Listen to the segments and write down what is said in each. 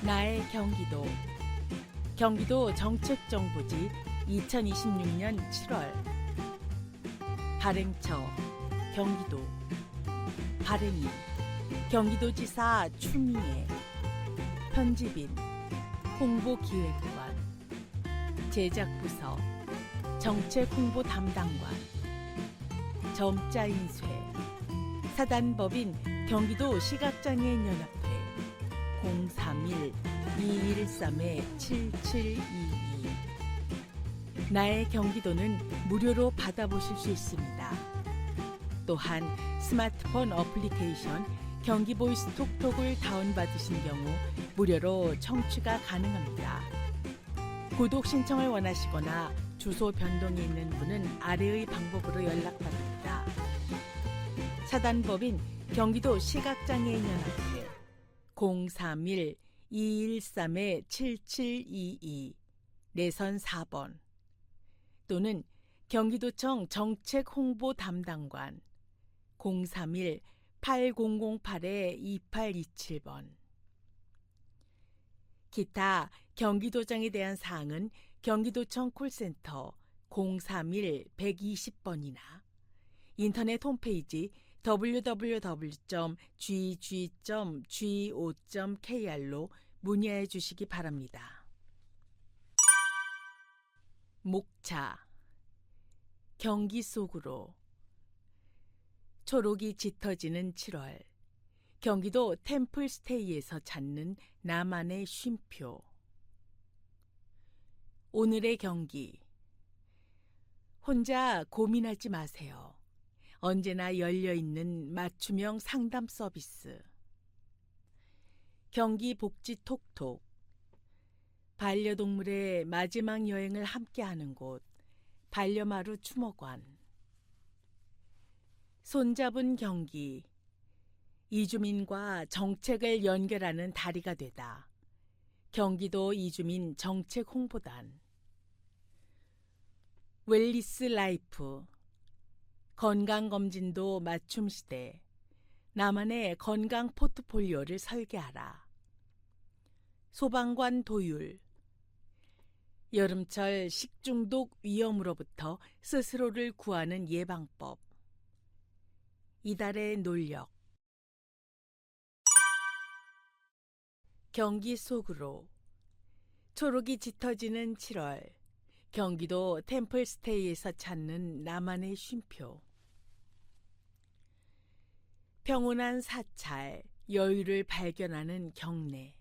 나의 경기도. 경기도 정책정보지 2026년 7월. 발행처 경기도. 발행인 경기도지사 추미애. 편집인 홍보기획관. 제작부서 정책홍보 담당관. 점자 인쇄. 사단법인 경기도 시각장애인연합회 031-213-7722. 나의 경기도는 무료로 받아보실 수 있습니다. 또한 스마트폰 어플리케이션 경기보이스 톡톡을 다운받으신 경우 무료로 청취가 가능합니다. 구독 신청을 원하시거나 주소 변동이 있는 분은 아래의 방법으로 연락받습니다. 사단법인 경기도 시각장애인연합회 031-213-7722 내선 4번 또는 경기도청 정책홍보 담당관 031-8008-2827번. 기타 경기도장에 대한 사항은 경기도청 콜센터 031-120번이나 인터넷 홈페이지 www.gg.go.kr로 문의해 주시기 바랍니다. 목차 경기 속으로. 초록이 짙어지는 7월. 경기도 템플스테이에서 찾는 나만의 쉼표. 오늘의 경기. 혼자 고민하지 마세요. 언제나 열려있는 맞춤형 상담 서비스. 경기 복지 톡톡. 반려동물의 마지막 여행을 함께하는 곳 반려마루 추모관. 손잡은 경기. 이주민과 정책을 연결하는 다리가 되다. 경기도 이주민 정책 홍보단. 웰리스 라이프. 건강검진도 맞춤시대. 나만의 건강 포트폴리오를 설계하라. 소방관 도율. 여름철 식중독 위험으로부터 스스로를 구하는 예방법. 이달의 논력. 경기 속으로. 초록이 짙어지는 7월. 경기도 템플스테이에서 찾는 나만의 쉼표. 평온한 사찰, 여유를 발견하는 경내.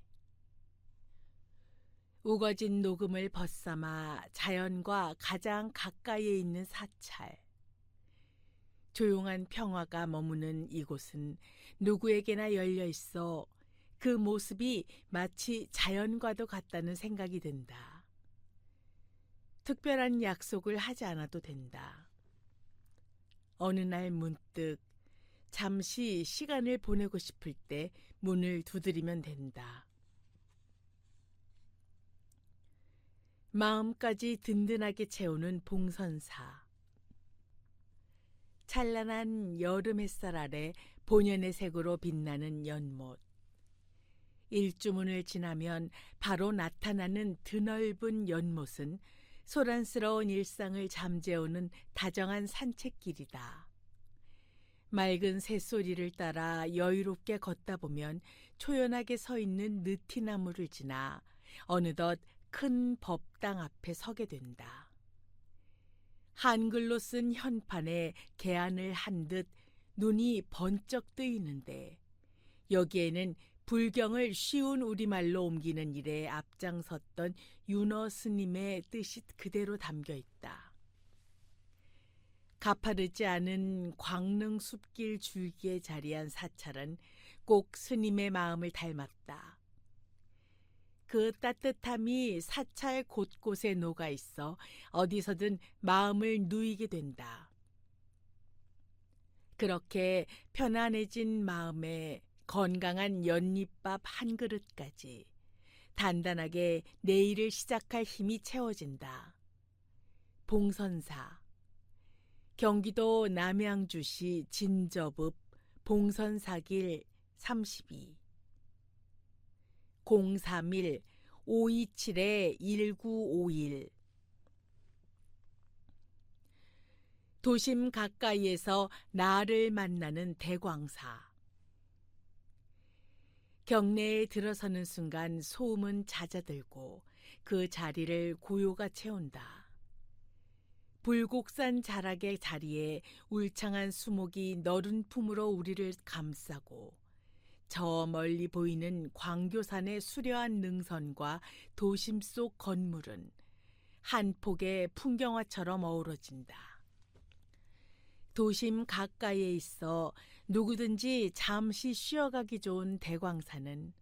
우거진 녹음을 벗삼아 자연과 가장 가까이에 있는 사찰. 조용한 평화가 머무는 이곳은 누구에게나 열려 있어 그 모습이 마치 자연과도 같다는 생각이 든다. 특별한 약속을 하지 않아도 된다. 어느 날 문득 잠시 시간을 보내고 싶을 때 문을 두드리면 된다. 마음까지 든든하게 채우는 봉선사. 찬란한 여름 햇살 아래 본연의 색으로 빛나는 연못. 일주문을 지나면 바로 나타나는 드넓은 연못은 소란스러운 일상을 잠재우는 다정한 산책길이다. 맑은 새소리를 따라 여유롭게 걷다 보면 초연하게 서 있는 느티나무를 지나 어느덧 큰 법당 앞에 서게 된다. 한글로 쓴 현판에 개안을 한 듯 눈이 번쩍 뜨이는데 여기에는 불경을 쉬운 우리말로 옮기는 일에 앞장섰던 윤어 스님의 뜻이 그대로 담겨 있다. 가파르지 않은 광릉 숲길 줄기에 자리한 사찰은 꼭 스님의 마음을 닮았다. 그 따뜻함이 사찰 곳곳에 녹아 있어 어디서든 마음을 누이게 된다. 그렇게 편안해진 마음에 건강한 연잎밥 한 그릇까지 단단하게 내일을 시작할 힘이 채워진다. 봉선사. 경기도 남양주시 진저읍 봉선사길 32. 031-527-1951 도심 가까이에서 나를 만나는 대광사. 경내에 들어서는 순간 소음은 잦아들고 그 자리를 고요가 채운다. 불곡산 자락의 자리에 울창한 수목이 너른 품으로 우리를 감싸고 저 멀리 보이는 광교산의 수려한 능선과 도심 속 건물은 한 폭의 풍경화처럼 어우러진다. 도심 가까이에 있어 누구든지 잠시 쉬어가기 좋은 대광산은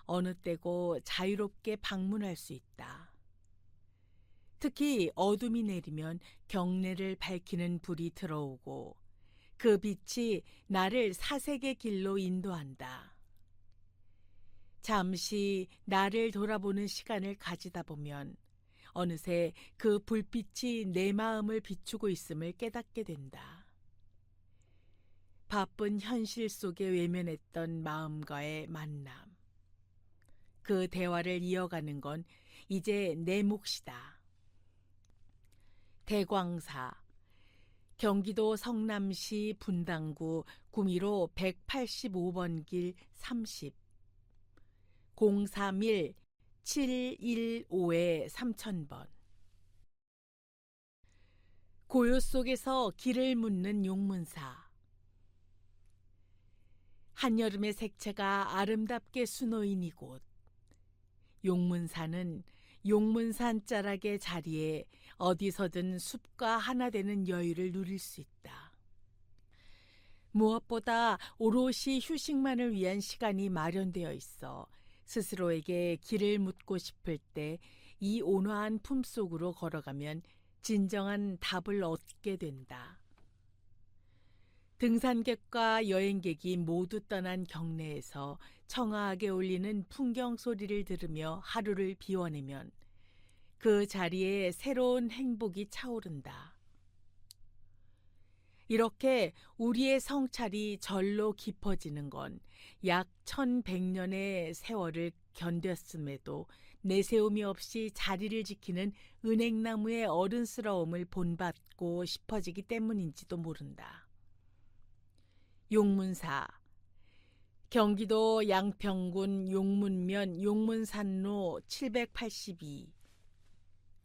어느 때고 자유롭게 방문할 수 있다. 특히 어둠이 내리면 경내를 밝히는 불이 들어오고 그 빛이 나를 사색의 길로 인도한다. 잠시 나를 돌아보는 시간을 가지다 보면 어느새 그 불빛이 내 마음을 비추고 있음을 깨닫게 된다. 바쁜 현실 속에 외면했던 마음과의 만남. 그 대화를 이어가는 건 이제 내 몫이다. 대광사, 경기도 성남시 분당구 구미로 185번 길 30, 031-715-3000번. 고요 속에서 길을 묻는 용문사. 한여름의 색채가 아름답게 수놓인 이곳. 용문사는 용문산 자락의 자리에 어디서든 숲과 하나 되는 여유를 누릴 수 있다. 무엇보다 오롯이 휴식만을 위한 시간이 마련되어 있어 스스로에게 길을 묻고 싶을 때 이 온화한 품속으로 걸어가면 진정한 답을 얻게 된다. 등산객과 여행객이 모두 떠난 경내에서 청아하게 울리는 풍경 소리를 들으며 하루를 비워내면 그 자리에 새로운 행복이 차오른다. 이렇게 우리의 성찰이 절로 깊어지는 건 약 1100년의 세월을 견뎠음에도 내세움이 없이 자리를 지키는 은행나무의 어른스러움을 본받고 싶어지기 때문인지도 모른다. 용문사, 경기도 양평군 용문면 용문산로 782,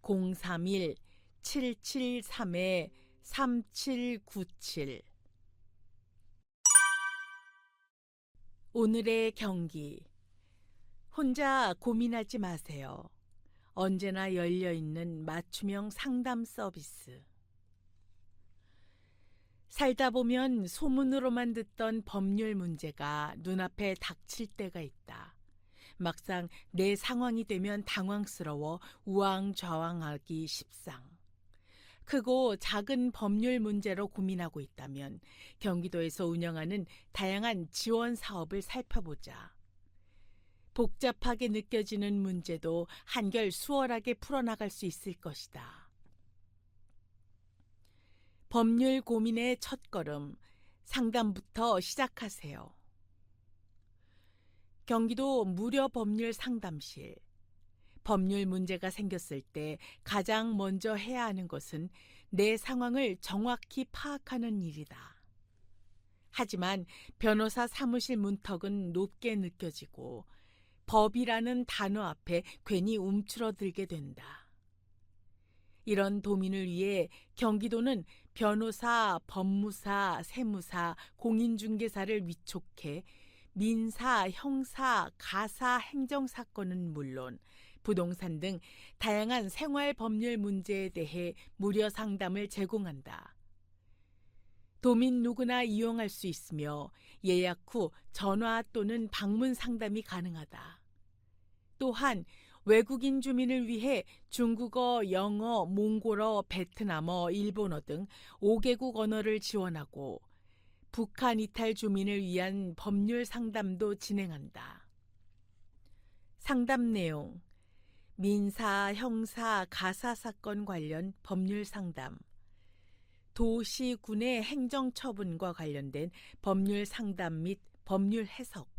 031-773-3797. 오늘의 경기. 혼자 고민하지 마세요. 언제나 열려있는 맞춤형 상담 서비스. 살다 보면 소문으로만 듣던 법률 문제가 눈앞에 닥칠 때가 있다. 막상 내 상황이 되면 당황스러워 우왕좌왕하기 십상. 크고 작은 법률 문제로 고민하고 있다면 경기도에서 운영하는 다양한 지원 사업을 살펴보자. 복잡하게 느껴지는 문제도 한결 수월하게 풀어나갈 수 있을 것이다. 법률 고민의 첫걸음, 상담부터 시작하세요. 경기도 무료 법률 상담실. 법률 문제가 생겼을 때 가장 먼저 해야 하는 것은 내 상황을 정확히 파악하는 일이다. 하지만 변호사 사무실 문턱은 높게 느껴지고 법이라는 단어 앞에 괜히 움츠러들게 된다. 이런 도민을 위해 경기도는 변호사, 법무사, 세무사, 공인중개사를 위촉해 민사, 형사, 가사, 행정사건은 물론 부동산 등 다양한 생활 법률 문제에 대해 무료 상담을 제공한다. 도민 누구나 이용할 수 있으며 예약 후 전화 또는 방문 상담이 가능하다. 또한 외국인 주민을 위해 중국어, 영어, 몽골어, 베트남어, 일본어 등 5개국 언어를 지원하고 북한 이탈 주민을 위한 법률 상담도 진행한다. 상담 내용: 민사, 형사, 가사 사건 관련 법률 상담, 도시, 군의 행정처분과 관련된 법률 상담 및 법률 해석,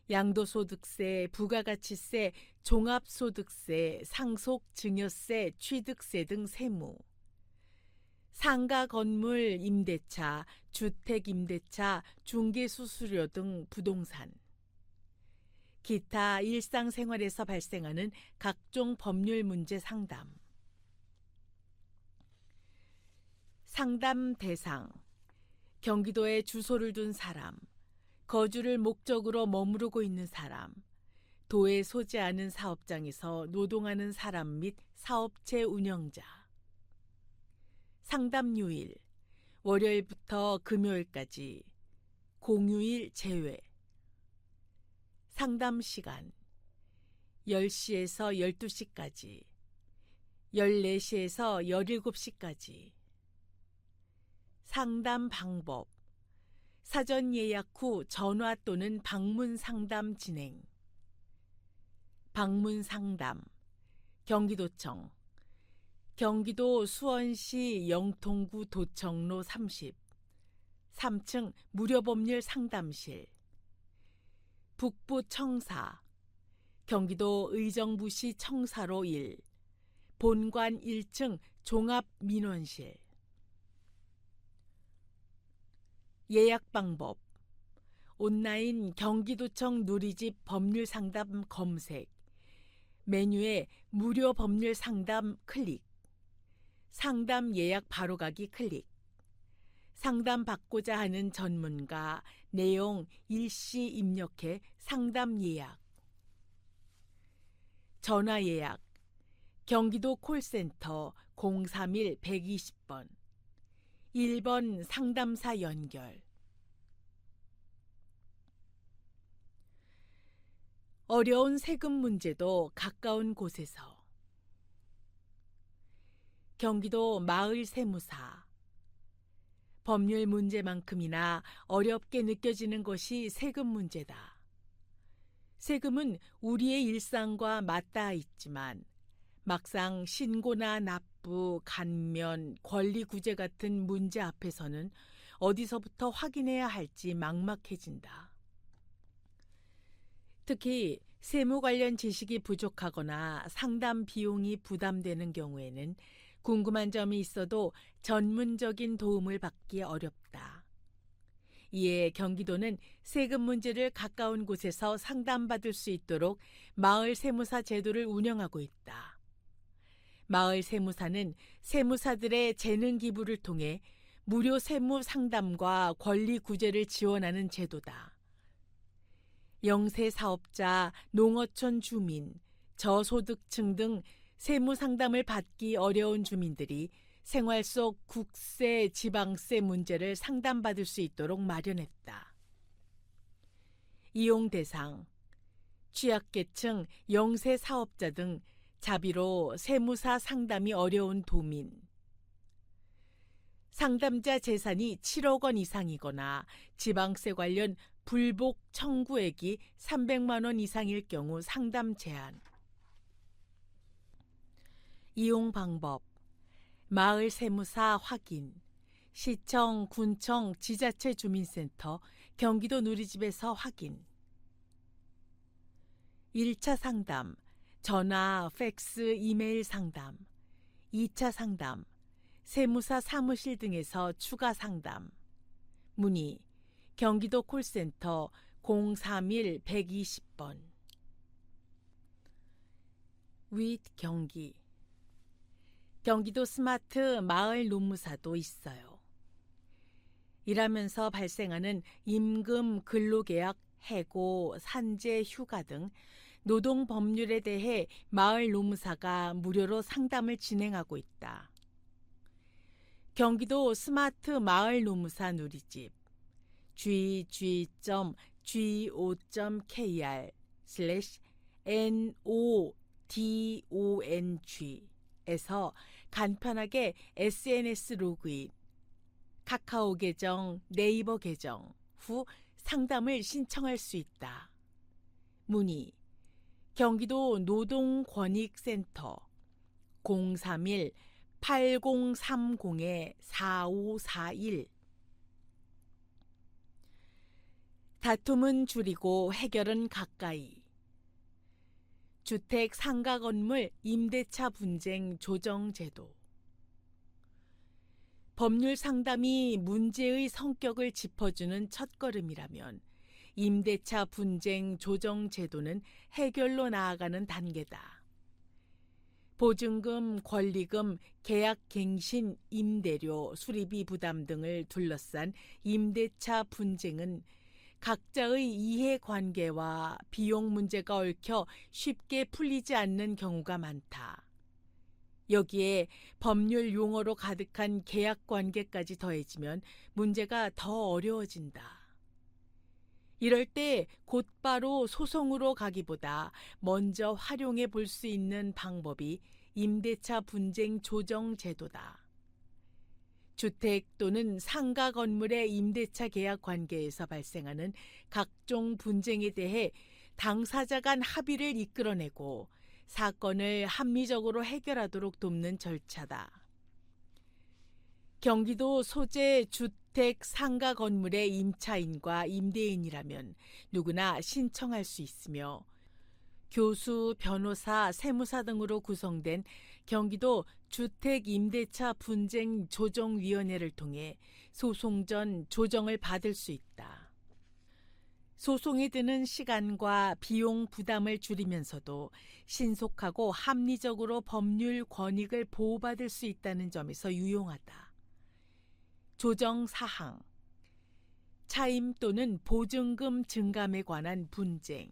양도소득세, 부가가치세, 종합소득세, 상속증여세, 취득세 등 세무, 상가 건물 임대차, 주택임대차, 중개수수료 등 부동산, 기타 일상생활에서 발생하는 각종 법률 문제 상담, 상담 대상, 경기도에 주소를 둔 사람, 거주를 목적으로 머무르고 있는 사람, 도에 소재하는 사업장에서 노동하는 사람 및 사업체 운영자, 상담요일, 월요일부터 금요일까지, 공휴일 제외, 상담시간, 10시에서 12시까지, 14시에서 17시까지, 상담 방법, 사전 예약 후 전화 또는 방문 상담 진행, 방문 상담, 경기도청, 경기도 수원시 영통구 도청로 30, 3층 무료법률 상담실, 북부청사, 경기도 의정부시 청사로 1, 본관 1층 종합민원실. 예약 방법, 온라인 경기도청 누리집 법률 상담 검색, 메뉴에 무료 법률 상담 클릭, 상담 예약 바로가기 클릭, 상담 받고자 하는 전문가, 내용 일시 입력해 상담 예약, 전화 예약, 경기도 콜센터 031-120번, 1번 상담사 연결. 어려운 세금 문제도 가까운 곳에서. 경기도 마을세무사. 법률 문제만큼이나 어렵게 느껴지는 것이 세금 문제다. 세금은 우리의 일상과 맞닿아 있지만 막상 신고나 납부, 감면, 권리구제 같은 문제 앞에서는 어디서부터 확인해야 할지 막막해진다. 특히 세무 관련 지식이 부족하거나 상담 비용이 부담되는 경우에는 궁금한 점이 있어도 전문적인 도움을 받기 어렵다. 이에 경기도는 세금 문제를 가까운 곳에서 상담받을 수 있도록 마을 세무사 제도를 운영하고 있다. 마을 세무사는 세무사들의 재능 기부를 통해 무료 세무 상담과 권리 구제를 지원하는 제도다. 영세 사업자, 농어촌 주민, 저소득층 등 세무 상담을 받기 어려운 주민들이 생활 속 국세, 지방세 문제를 상담받을 수 있도록 마련했다. 이용 대상, 취약계층, 영세 사업자 등 자비로 세무사 상담이 어려운 도민, 상담자 재산이 7억 원 이상이거나 지방세 관련 불복 청구액이 300만 원 이상일 경우 상담 제한. 이용 방법, 마을 세무사 확인, 시청, 군청, 지자체 주민센터, 경기도 누리집에서 확인. 1차 상담, 전화, 팩스, 이메일 상담. 2차 상담, 세무사 사무실 등에서 추가 상담. 문의, 경기도 콜센터 031-120번. 윗 경기. 경기도 스마트 마을 노무사도 있어요. 일하면서 발생하는 임금, 근로계약, 해고, 산재, 휴가 등 노동 법률에 대해 마을 노무사가 무료로 상담을 진행하고 있다. 경기도 스마트 마을 노무사 누리집 gg.go.kr/nodong 에서 간편하게 SNS 로그인, 카카오 계정, 네이버 계정 후 상담을 신청할 수 있다. 문의, 경기도 노동권익센터 031-8030-4541. 다툼은 줄이고 해결은 가까이. 주택 상가 건물 임대차 분쟁 조정 제도. 법률 상담이 문제의 성격을 짚어주는 첫걸음이라면 임대차 분쟁 조정 제도는 해결로 나아가는 단계다. 보증금, 권리금, 계약 갱신, 임대료, 수리비 부담 등을 둘러싼 임대차 분쟁은 각자의 이해관계와 비용 문제가 얽혀 쉽게 풀리지 않는 경우가 많다. 여기에 법률 용어로 가득한 계약관계까지 더해지면 문제가 더 어려워진다. 이럴 때 곧바로 소송으로 가기보다 먼저 활용해 볼 수 있는 방법이 임대차 분쟁 조정 제도다. 주택 또는 상가 건물의 임대차 계약 관계에서 발생하는 각종 분쟁에 대해 당사자 간 합의를 이끌어내고 사건을 합리적으로 해결하도록 돕는 절차다. 경기도 소재 주택 상가 건물의 임차인과 임대인이라면 누구나 신청할 수 있으며 교수, 변호사, 세무사 등으로 구성된 경기도 주택임대차 분쟁 조정위원회를 통해 소송 전 조정을 받을 수 있다. 소송에 드는 시간과 비용 부담을 줄이면서도 신속하고 합리적으로 법률 권익을 보호받을 수 있다는 점에서 유용하다. 조정 사항, 차임 또는 보증금 증감에 관한 분쟁,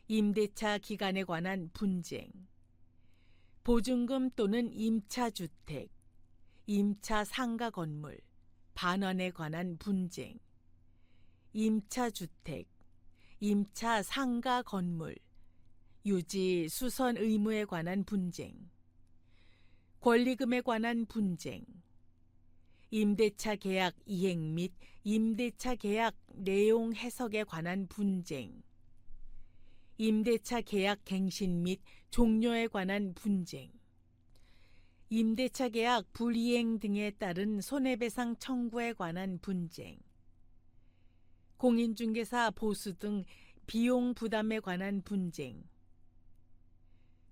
임대차 기간에 관한 분쟁, 보증금 또는 임차주택, 임차 상가 건물, 반환에 관한 분쟁, 임차주택, 임차 상가 건물, 유지 수선 의무에 관한 분쟁, 권리금에 관한 분쟁, 임대차 계약 이행 및 임대차 계약 내용 해석에 관한 분쟁, 임대차 계약 갱신 및 종료에 관한 분쟁, 임대차 계약 불이행 등에 따른 손해배상 청구에 관한 분쟁, 공인중개사 보수 등 비용 부담에 관한 분쟁,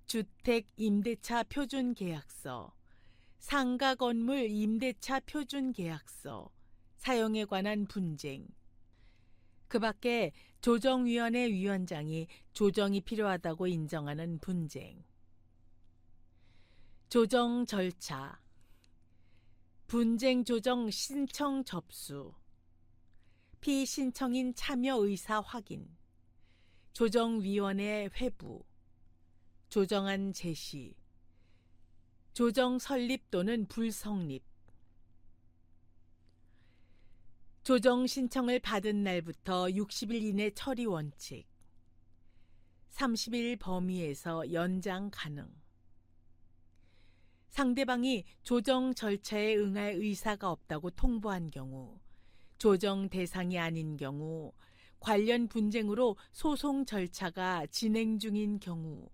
주택 임대차 표준 계약서, 상가 건물 임대차 표준 계약서, 사용에 관한 분쟁, 그 밖에 조정위원회 위원장이 조정이 필요하다고 인정하는 분쟁. 조정 절차, 분쟁 조정 신청 접수, 피신청인 참여 의사 확인, 조정위원회 회부, 조정안 제시, 조정 설립 또는 불성립. 조정 신청을 받은 날부터 60일 이내 처리 원칙, 30일 범위에서 연장 가능. 상대방이 조정 절차에 응할 의사가 없다고 통보한 경우, 조정 대상이 아닌 경우, 관련 분쟁으로 소송 절차가 진행 중인 경우,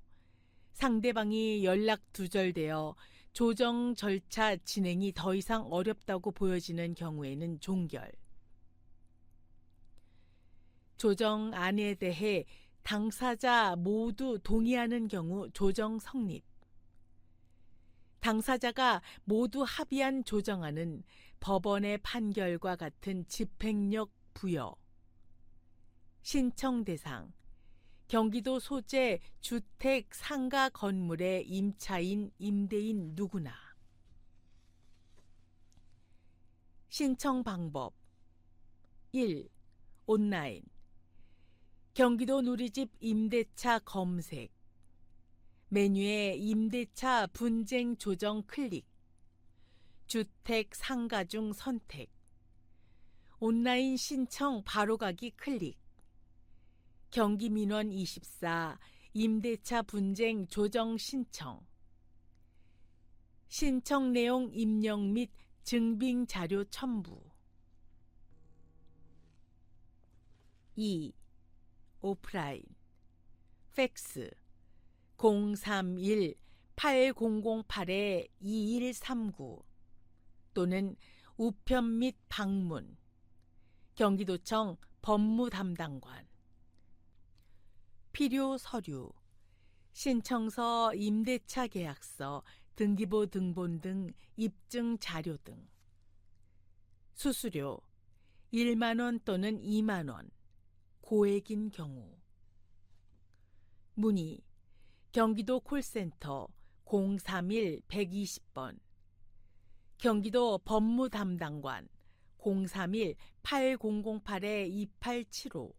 상대방이 연락 두절되어 조정 절차 진행이 더 이상 어렵다고 보여지는 경우에는 종결. 조정안에 대해 당사자 모두 동의하는 경우 조정 성립. 당사자가 모두 합의한 조정안은 법원의 판결과 같은 집행력 부여. 신청 대상, 경기도 소재 주택 상가 건물의 임차인, 임대인 누구나. 신청 방법 1. 온라인, 경기도 누리집 임대차 검색, 메뉴에 임대차 분쟁 조정 클릭, 주택 상가 중 선택, 온라인 신청 바로가기 클릭, 경기민원 24 임대차 분쟁 조정 신청, 신청 내용 입력 및 증빙 자료 첨부. 2. 오프라인, 팩스 031-8008-2139 또는 우편 및 방문, 경기도청 법무담당관. 필요 서류, 신청서, 임대차 계약서, 등기부 등본 등 입증 자료 등. 수수료 1만 원 또는 2만 원, 고액인 경우. 문의 경기도 콜센터 031-120번, 경기도 법무담당관 031-8008-2875.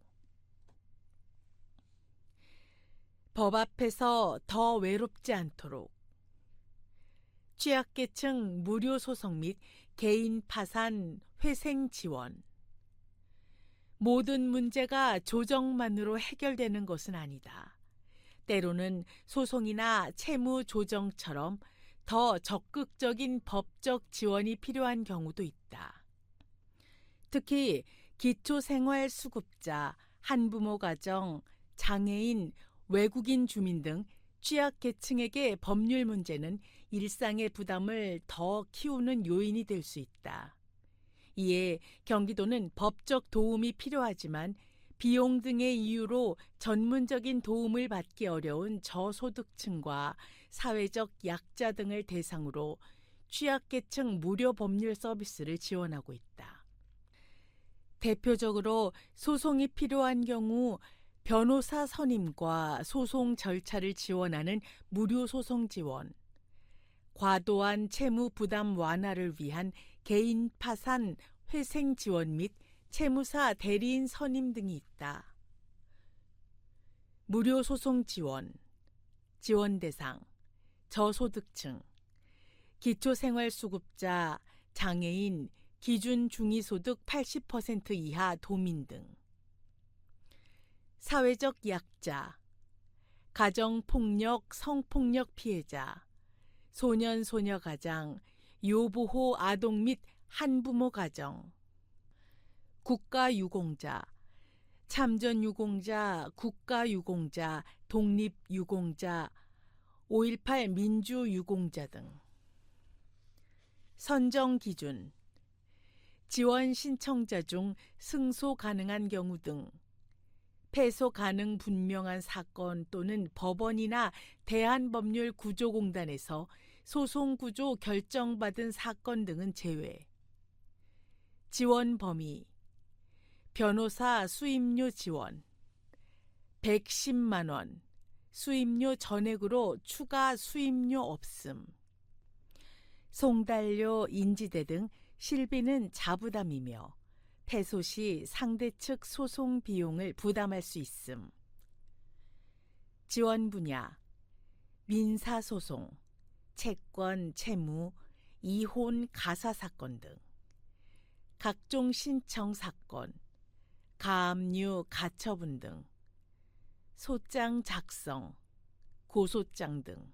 법 앞에서 더 외롭지 않도록. 취약계층 무료 소송 및 개인 파산 회생 지원. 모든 문제가 조정만으로 해결되는 것은 아니다. 때로는 소송이나 채무 조정처럼 더 적극적인 법적 지원이 필요한 경우도 있다. 특히 기초생활수급자, 한부모 가정, 장애인, 외국인 주민 등 취약계층에게 법률 문제는 일상의 부담을 더 키우는 요인이 될 수 있다. 이에 경기도는 법적 도움이 필요하지만 비용 등의 이유로 전문적인 도움을 받기 어려운 저소득층과 사회적 약자 등을 대상으로 취약계층 무료 법률 서비스를 지원하고 있다. 대표적으로 소송이 필요한 경우 변호사 선임과 소송 절차를 지원하는 무료 소송 지원, 과도한 채무 부담 완화를 위한 개인 파산 회생 지원 및 채무사 대리인 선임 등이 있다. 무료 소송 지원, 지원 대상, 저소득층, 기초생활수급자, 장애인, 기준 중위소득 80% 이하 도민 등. 사회적 약자, 가정폭력, 성폭력 피해자, 소년, 소녀 가장, 요보호 아동 및 한부모 가정, 국가유공자, 참전유공자, 국가유공자, 독립유공자, 5.18 민주유공자 등. 선정기준, 지원 신청자 중 승소 가능한 경우 등. 패소 가능 분명한 사건 또는 법원이나 대한법률구조공단에서 소송구조 결정받은 사건 등은 제외. 지원 범위, 변호사 수임료 지원 110만 원, 수임료 전액으로 추가 수임료 없음. 송달료, 인지대 등 실비는 자부담이며 패소 시 상대 측 소송 비용을 부담할 수 있음. 지원 분야, 민사소송, 채권, 채무, 이혼, 가사 사건 등. 각종 신청 사건, 가압류, 가처분 등. 소장 작성, 고소장 등.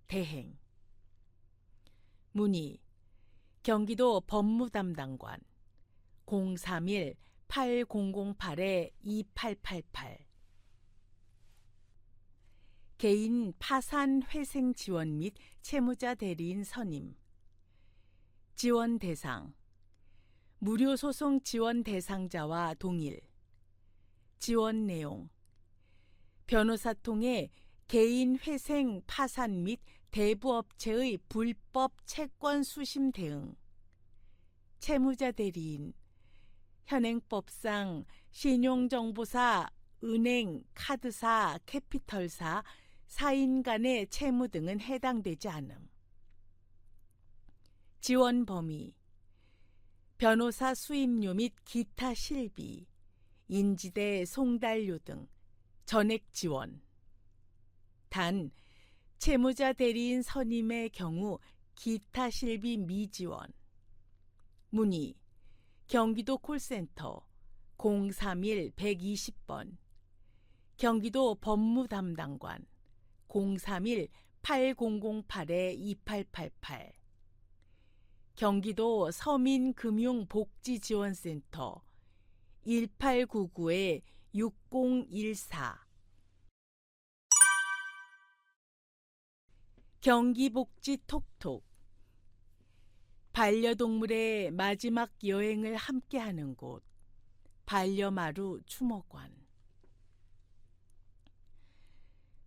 대행. 문의 경기도 법무담당관 031-8008-2888. 개인 파산 회생 지원 및 채무자 대리인 선임. 지원 대상, 무료 소송 지원 대상자와 동일. 지원 내용, 변호사 통해 개인 회생 파산 및 대부업체의 불법 채권 수심 대응. 채무자 대리인, 현행법상 신용정보사, 은행, 카드사, 캐피털사, 사인 간의 채무 등은 해당되지 않음. 지원 범위, 변호사 수임료 및 기타 실비, 인지대 송달료 등 전액 지원. 단, 채무자 대리인 선임의 경우 기타 실비 미지원. 문의 경기도 콜센터 031-120번, 경기도 법무담당관 031-8008-2888, 경기도 서민금융복지지원센터 1899-6014. 경기복지 톡톡. 반려동물의 마지막 여행을 함께하는 곳. 반려마루 추모관.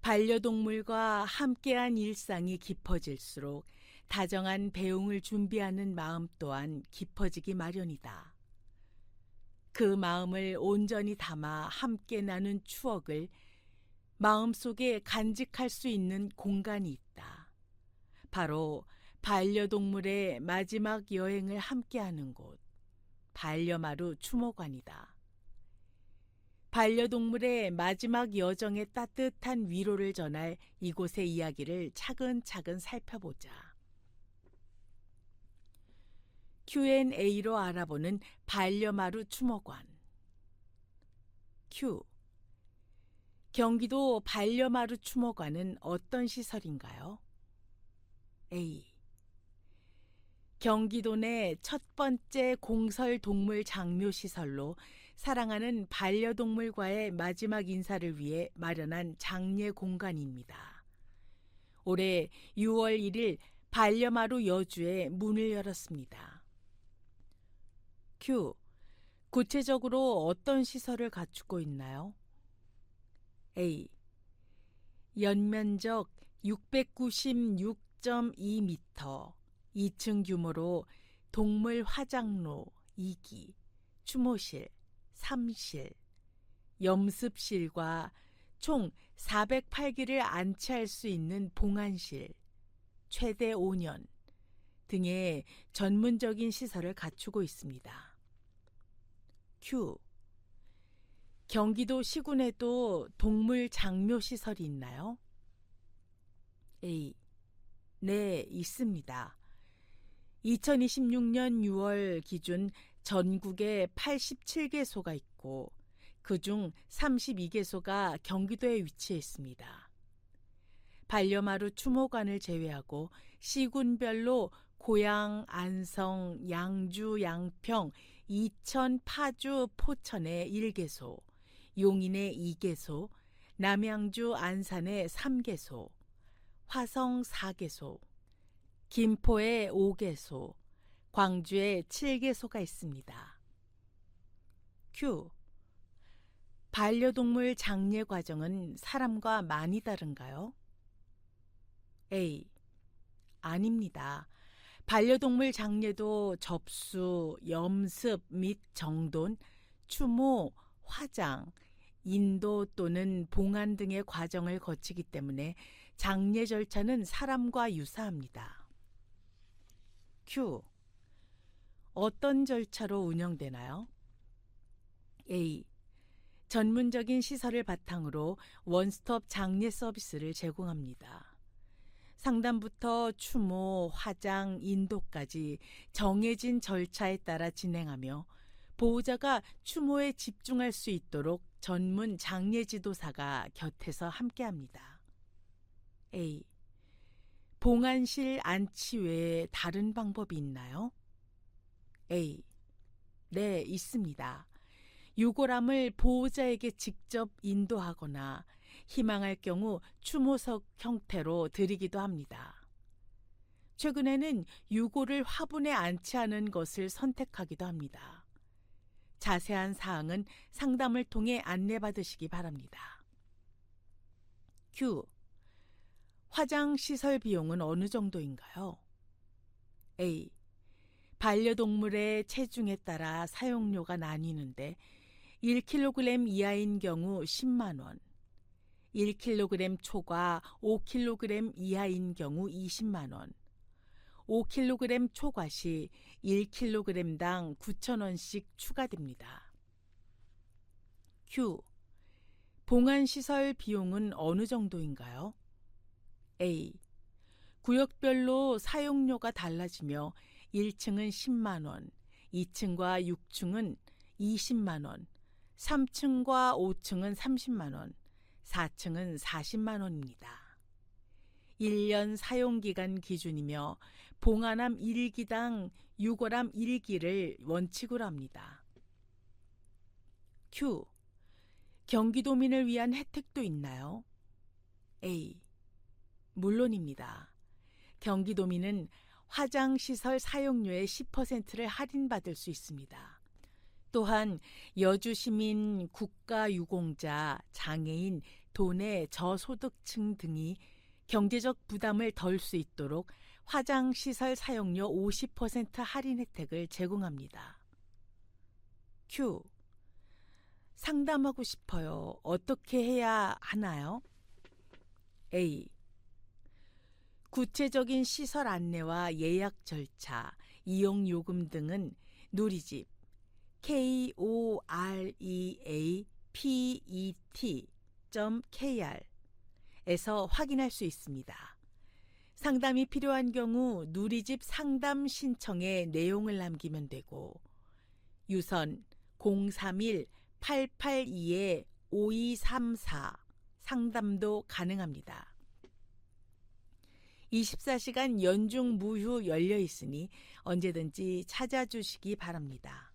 반려동물과 함께한 일상이 깊어질수록 다정한 배웅을 준비하는 마음 또한 깊어지기 마련이다. 그 마음을 온전히 담아 함께 나눈 추억을 마음속에 간직할 수 있는 공간이 있다. 바로 반려동물의 마지막 여행을 함께하는 곳, 반려마루 추모관이다. 반려동물의 마지막 여정의 따뜻한 위로를 전할 이곳의 이야기를 차근차근 살펴보자. Q&A로 알아보는 반려마루 추모관. Q. 경기도 반려마루 추모관은 어떤 시설인가요? A. 경기도 내 첫 번째 공설 동물 장묘 시설로 사랑하는 반려동물과의 마지막 인사를 위해 마련한 장례 공간입니다. 올해 6월 1일 반려마루 여주에 문을 열었습니다. Q. 구체적으로 어떤 시설을 갖추고 있나요? A. 연면적 696.2m, 2층 규모로 동물 화장로 2기, 추모실, 3실, 염습실과 총 408기를 안치할 수 있는 봉안실, 최대 5년 등의 전문적인 시설을 갖추고 있습니다. Q. 경기도 시군에도 동물 장묘 시설이 있나요? A. 네, 있습니다. 2026년 6월 기준 전국에 87개소가 있고 그중 32개소가 경기도에 위치해 있습니다. 반려마루 추모관을 제외하고 시군별로 고양, 안성, 양주, 양평, 이천, 파주, 포천에 1개소, 용인에 2개소, 남양주, 안산에 3개소, 화성 4개소, 김포에 5개소, 광주에 7개소가 있습니다. Q. 반려동물 장례 과정은 사람과 많이 다른가요? A. 아닙니다. 반려동물 장례도 접수, 염습 및 정돈, 추모, 화장, 인도 또는 봉안 등의 과정을 거치기 때문에 장례 절차는 사람과 유사합니다. Q. 어떤 절차로 운영되나요? A. 전문적인 시설을 바탕으로 원스톱 장례 서비스를 제공합니다. 상담부터 추모, 화장, 인도까지 정해진 절차에 따라 진행하며 보호자가 추모에 집중할 수 있도록 전문 장례 지도사가 곁에서 함께합니다. A. 봉안실 안치 외에 다른 방법이 있나요? A. 네, 있습니다. 유골함을 보호자에게 직접 인도하거나 희망할 경우 추모석 형태로 드리기도 합니다. 최근에는 유골을 화분에 안치하는 것을 선택하기도 합니다. 자세한 사항은 상담을 통해 안내받으시기 바랍니다. Q. 화장 시설 비용은 어느 정도인가요? A. 반려동물의 체중에 따라 사용료가 나뉘는데 1kg 이하인 경우 10만 원, 1kg 초과 5kg 이하인 경우 20만 원, 5kg 초과 시 1kg당 9,000원씩 추가됩니다. Q. 봉안시설 비용은 어느 정도인가요? A. 구역별로 사용료가 달라지며 1층은 10만 원, 2층과 6층은 20만 원, 3층과 5층은 30만 원, 4층은 40만 원입니다. 1년 사용기간 기준이며 봉안암 1기당 유골암 1기를 원칙으로 합니다. Q. 경기도민을 위한 혜택도 있나요? A. 물론입니다. 경기도민은 화장시설 사용료의 10%를 할인받을 수 있습니다. 또한 여주시민 국가유공자, 장애인, 도내 저소득층 등이 경제적 부담을 덜 수 있도록 화장시설 사용료 50% 할인 혜택을 제공합니다. Q. 상담하고 싶어요. 어떻게 해야 하나요? A. 구체적인 시설 안내와 예약 절차, 이용 요금 등은 누리집 koreapet.kr 에서 확인할 수 있습니다. 상담이 필요한 경우 누리집 상담 신청에 내용을 남기면 되고 유선 031-882-5234 상담도 가능합니다. 24시간 연중 무휴 열려 있으니 언제든지 찾아주시기 바랍니다.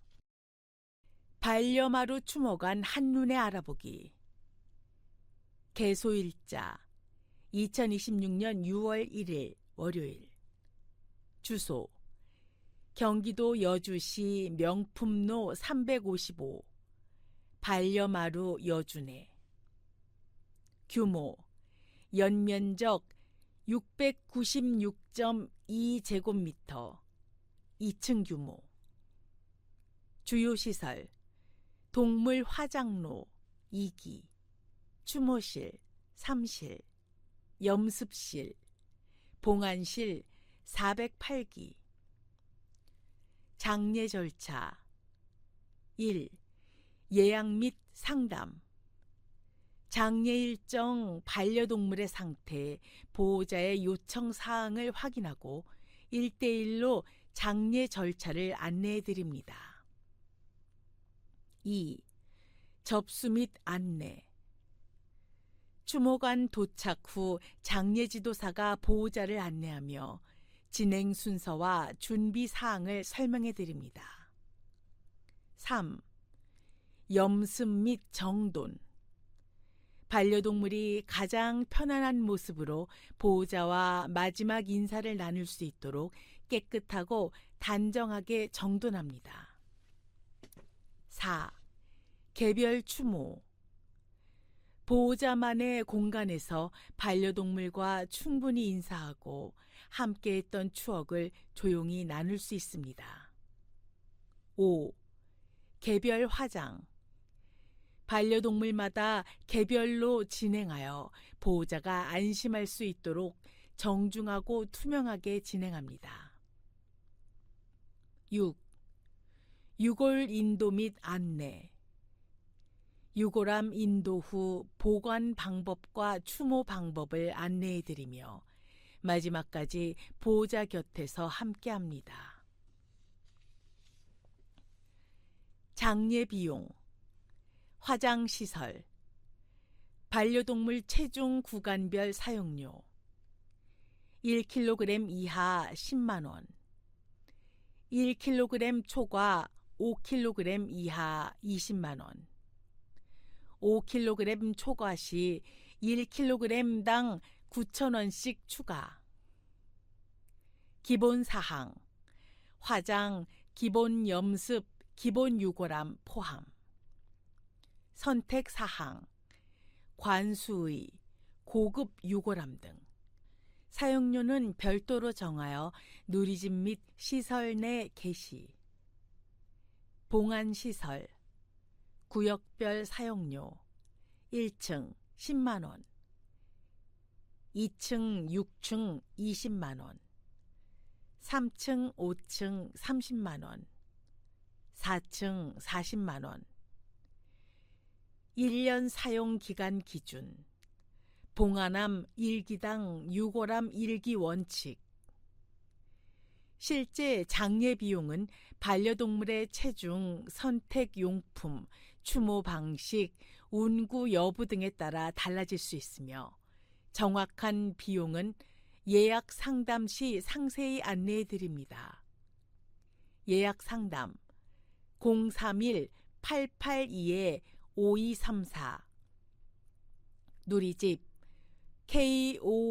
반려마루 추모관 한눈에 알아보기. 개소일자 2026년 6월 1일 월요일. 주소 경기도 여주시 명품로 355 반려마루 여주내. 규모 연면적 696.2제곱미터 2층 규모. 주요 시설 동물 화장로 2기, 추모실 3실, 염습실, 봉안실 408기. 장례 절차 1. 예약 및 상담. 장례 일정, 반려동물의 상태, 보호자의 요청 사항을 확인하고 1대1로 장례 절차를 안내해 드립니다. 2. 접수 및 안내. 추모관 도착 후 장례 지도사가 보호자를 안내하며 진행 순서와 준비 사항을 설명해 드립니다. 3. 염습 및 정돈. 반려동물이 가장 편안한 모습으로 보호자와 마지막 인사를 나눌 수 있도록 깨끗하고 단정하게 정돈합니다. 4. 개별 추모. 보호자만의 공간에서 반려동물과 충분히 인사하고 함께했던 추억을 조용히 나눌 수 있습니다. 5. 개별 화장. 반려동물마다 개별로 진행하여 보호자가 안심할 수 있도록 정중하고 투명하게 진행합니다. 6. 유골 인도 및 안내. 유골함 인도 후 보관 방법과 추모 방법을 안내해 드리며 마지막까지 보호자 곁에서 함께합니다. 장례 비용. 화장시설, 반려동물 체중 구간별 사용료 1kg 이하 10만원, 1kg 초과 5kg 이하 20만원, 5kg 초과 시 1kg당 9,000원씩 추가. 기본사항, 화장, 기본 염습, 기본 유골함 포함. 선택사항, 관수의, 고급 유골함 등. 사용료는 별도로 정하여 누리집 및 시설 내 게시. 봉안시설, 구역별 사용료 1층 10만원, 2층, 6층 20만원, 3층, 5층 30만원, 4층 40만원. 1년 사용기간 기준. 봉안함 1기당 유골함 1기 원칙. 실제 장례 비용은 반려동물의 체중, 선택용품, 추모 방식, 운구 여부 등에 따라 달라질 수 있으며 정확한 비용은 예약 상담 시 상세히 안내해 드립니다. 예약 상담 031-882-5234 누리집 koreapet.kr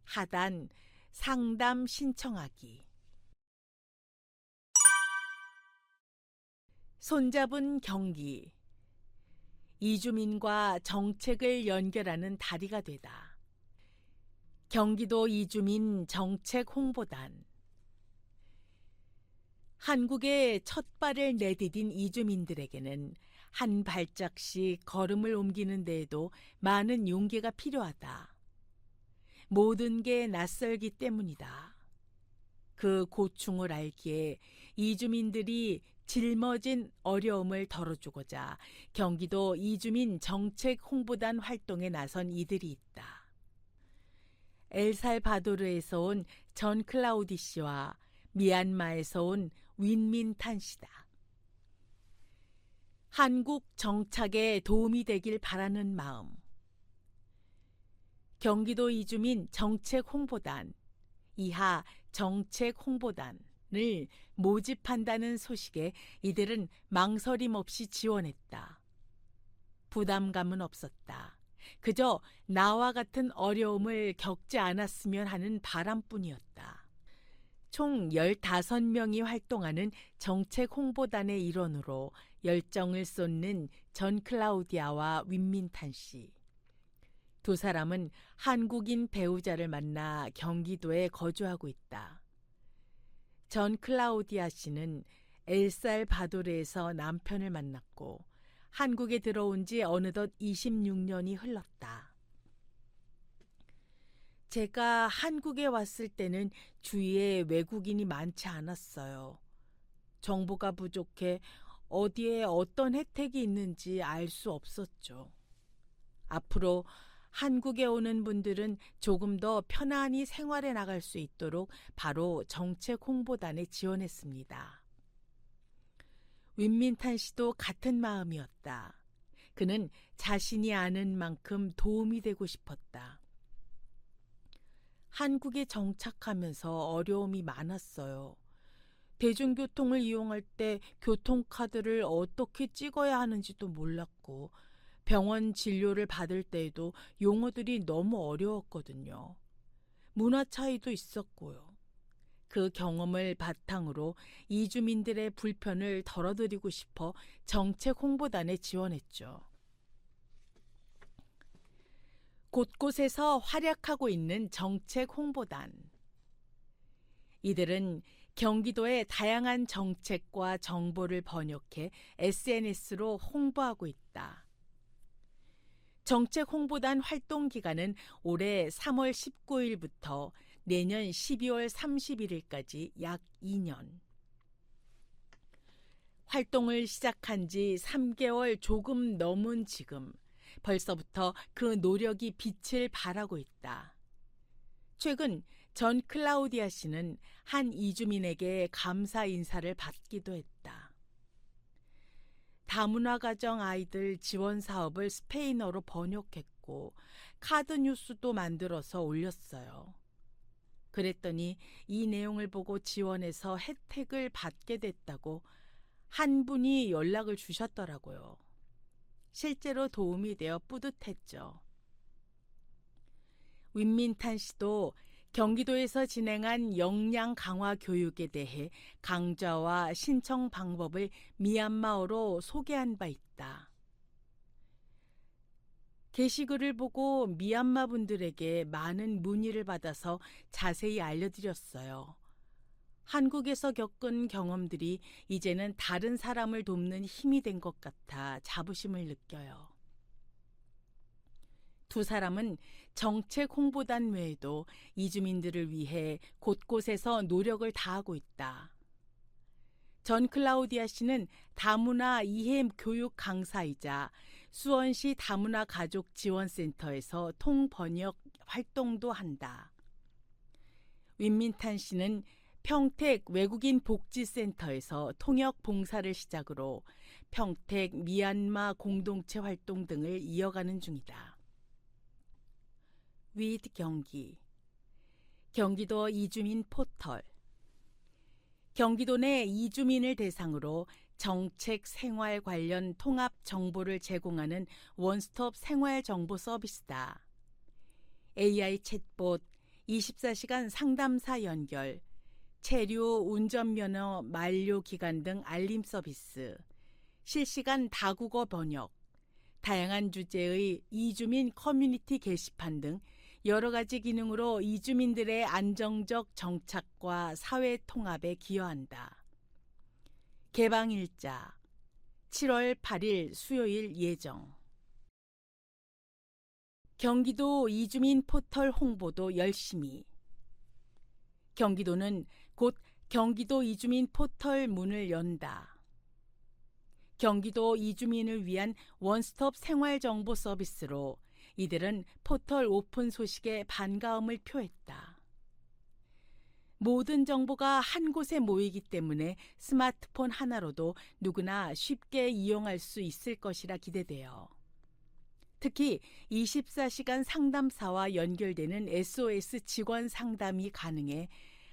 하단 상담 신청하기. 손잡은 경기. 이주민과 정책을 연결하는 다리가 되다. 경기도 이주민 정책 홍보단. 한국에 첫 발을 내디딘 이주민들에게는 한 발짝씩 걸음을 옮기는 데에도 많은 용기가 필요하다. 모든 게 낯설기 때문이다. 그 고충을 알기에 이주민들이 짊어진 어려움을 덜어주고자 경기도 이주민 정책 홍보단 활동에 나선 이들이 있다. 엘살바도르에서 온 전 클라우디 씨와 미얀마에서 온 윈민탄 씨다. 한국 정착에 도움이 되길 바라는 마음. 경기도 이주민 정책 홍보단, 이하 정책 홍보단을 모집한다는 소식에 이들은 망설임 없이 지원했다. 부담감은 없었다. 그저 나와 같은 어려움을 겪지 않았으면 하는 바람뿐이었다. 총 15명이 활동하는 정책 홍보단의 일원으로 열정을 쏟는 전 클라우디아와 윈민탄 씨. 두 사람은 한국인 배우자를 만나 경기도에 거주하고 있다. 전 클라우디아 씨는 엘살바도르에서 남편을 만났고 한국에 들어온 지 어느덧 26년이 흘렀다. 제가 한국에 왔을 때는 주위에 외국인이 많지 않았어요. 정보가 부족해 어디에 어떤 혜택이 있는지 알 수 없었죠. 앞으로 한국에 오는 분들은 조금 더 편안히 생활해 나갈 수 있도록 바로 정책 홍보단에 지원했습니다. 윈민탄 씨도 같은 마음이었다. 그는 자신이 아는 만큼 도움이 되고 싶었다. 한국에 정착하면서 어려움이 많았어요. 대중교통을 이용할 때 교통카드를 어떻게 찍어야 하는지도 몰랐고 병원 진료를 받을 때에도 용어들이 너무 어려웠거든요. 문화 차이도 있었고요. 그 경험을 바탕으로 이주민들의 불편을 덜어드리고 싶어 정책 홍보단에 지원했죠. 곳곳에서 활약하고 있는 정책 홍보단. 이들은 경기도의 다양한 정책과 정보를 번역해 SNS로 홍보하고 있다. 정책 홍보단 활동 기간은 올해 3월 19일부터 내년 12월 31일까지 약 2년. 활동을 시작한 지 3개월 조금 넘은 지금 벌써부터 그 노력이 빛을 발하고 있다. 최근 전 클라우디아 씨는 한 이주민에게 감사 인사를 받기도 했다. 다문화 가정 아이들 지원 사업을 스페인어로 번역했고 카드 뉴스도 만들어서 올렸어요. 그랬더니 이 내용을 보고 지원해서 혜택을 받게 됐다고 한 분이 연락을 주셨더라고요. 실제로 도움이 되어 뿌듯했죠. 윈민탄 씨도 경기도에서 진행한 역량 강화 교육에 대해 강좌와 신청 방법을 미얀마어로 소개한 바 있다. 게시글을 보고 미얀마 분들에게 많은 문의를 받아서 자세히 알려드렸어요. 한국에서 겪은 경험들이 이제는 다른 사람을 돕는 힘이 된 것 같아 자부심을 느껴요. 두 사람은 정책 홍보단 외에도 이주민들을 위해 곳곳에서 노력을 다하고 있다. 전 클라우디아 씨는 다문화 이해 교육 강사이자 수원시 다문화 가족 지원센터에서 통번역 활동도 한다. 윈민탄 씨는 평택 외국인 복지센터에서 통역 봉사를 시작으로 평택 미얀마 공동체 활동 등을 이어가는 중이다. 위드 경기. 경기도 이주민 포털. 경기도 내 이주민을 대상으로 정책 생활 관련 통합 정보를 제공하는 원스톱 생활 정보 서비스다. AI 챗봇, 24시간 상담사 연결, 체류 운전면허 만료 기간 등 알림 서비스, 실시간 다국어 번역, 다양한 주제의 이주민 커뮤니티 게시판 등 여러 가지 기능으로 이주민들의 안정적 정착과 사회 통합에 기여한다. 개방일자 7월 8일 수요일 예정. 경기도 이주민 포털 홍보도 열심히. 경기도는 곧 경기도 이주민 포털 문을 연다. 경기도 이주민을 위한 원스톱 생활정보 서비스로 이들은 포털 오픈 소식에 반가움을 표했다. 모든 정보가 한 곳에 모이기 때문에 스마트폰 하나로도 누구나 쉽게 이용할 수 있을 것이라 기대되어 특히 24시간 상담사와 연결되는 SOS 직원 상담이 가능해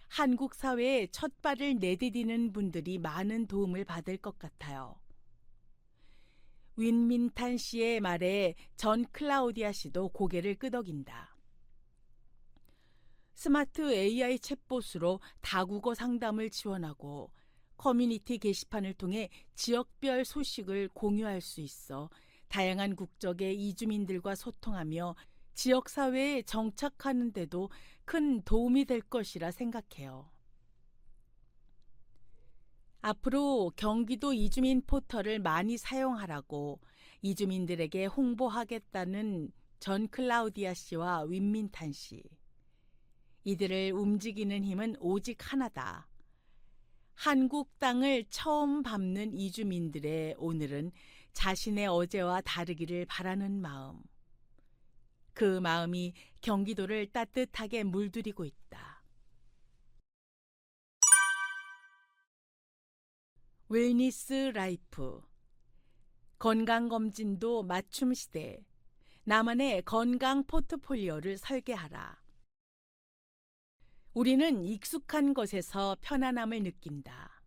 한국 사회에 첫 발을 내디디는 분들이 많은 도움을 받을 것 같아요. 윈민탄 씨의 말에 전 클라우디아 씨도 고개를 끄덕인다. 스마트 AI 챗봇으로 다국어 상담을 지원하고 커뮤니티 게시판을 통해 지역별 소식을 공유할 수 있어 다양한 국적의 이주민들과 소통하며 지역사회에 정착하는 데도 큰 도움이 될 것이라 생각해요. 앞으로 경기도 이주민 포털을 많이 사용하라고 이주민들에게 홍보하겠다는 전 클라우디아 씨와 윈민탄 씨. 이들을 움직이는 힘은 오직 하나다. 한국 땅을 처음 밟는 이주민들의 오늘은 자신의 어제와 다르기를 바라는 마음. 그 마음이 경기도를 따뜻하게 물들이고 있다. 웰니스 라이프. 건강검진도 맞춤 시대. 나만의 건강 포트폴리오를 설계하라. 우리는 익숙한 것에서 편안함을 느낀다.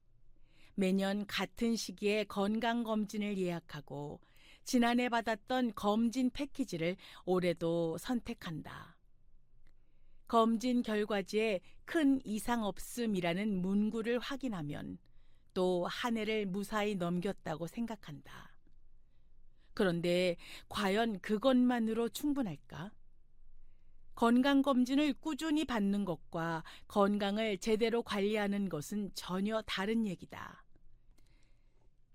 매년 같은 시기에 건강검진을 예약하고 지난해 받았던 검진 패키지를 올해도 선택한다. 검진 결과지에 큰 이상 없음이라는 문구를 확인하면 또 한 해를 무사히 넘겼다고 생각한다. 그런데 과연 그것만으로 충분할까? 건강검진을 꾸준히 받는 것과 건강을 제대로 관리하는 것은 전혀 다른 얘기다.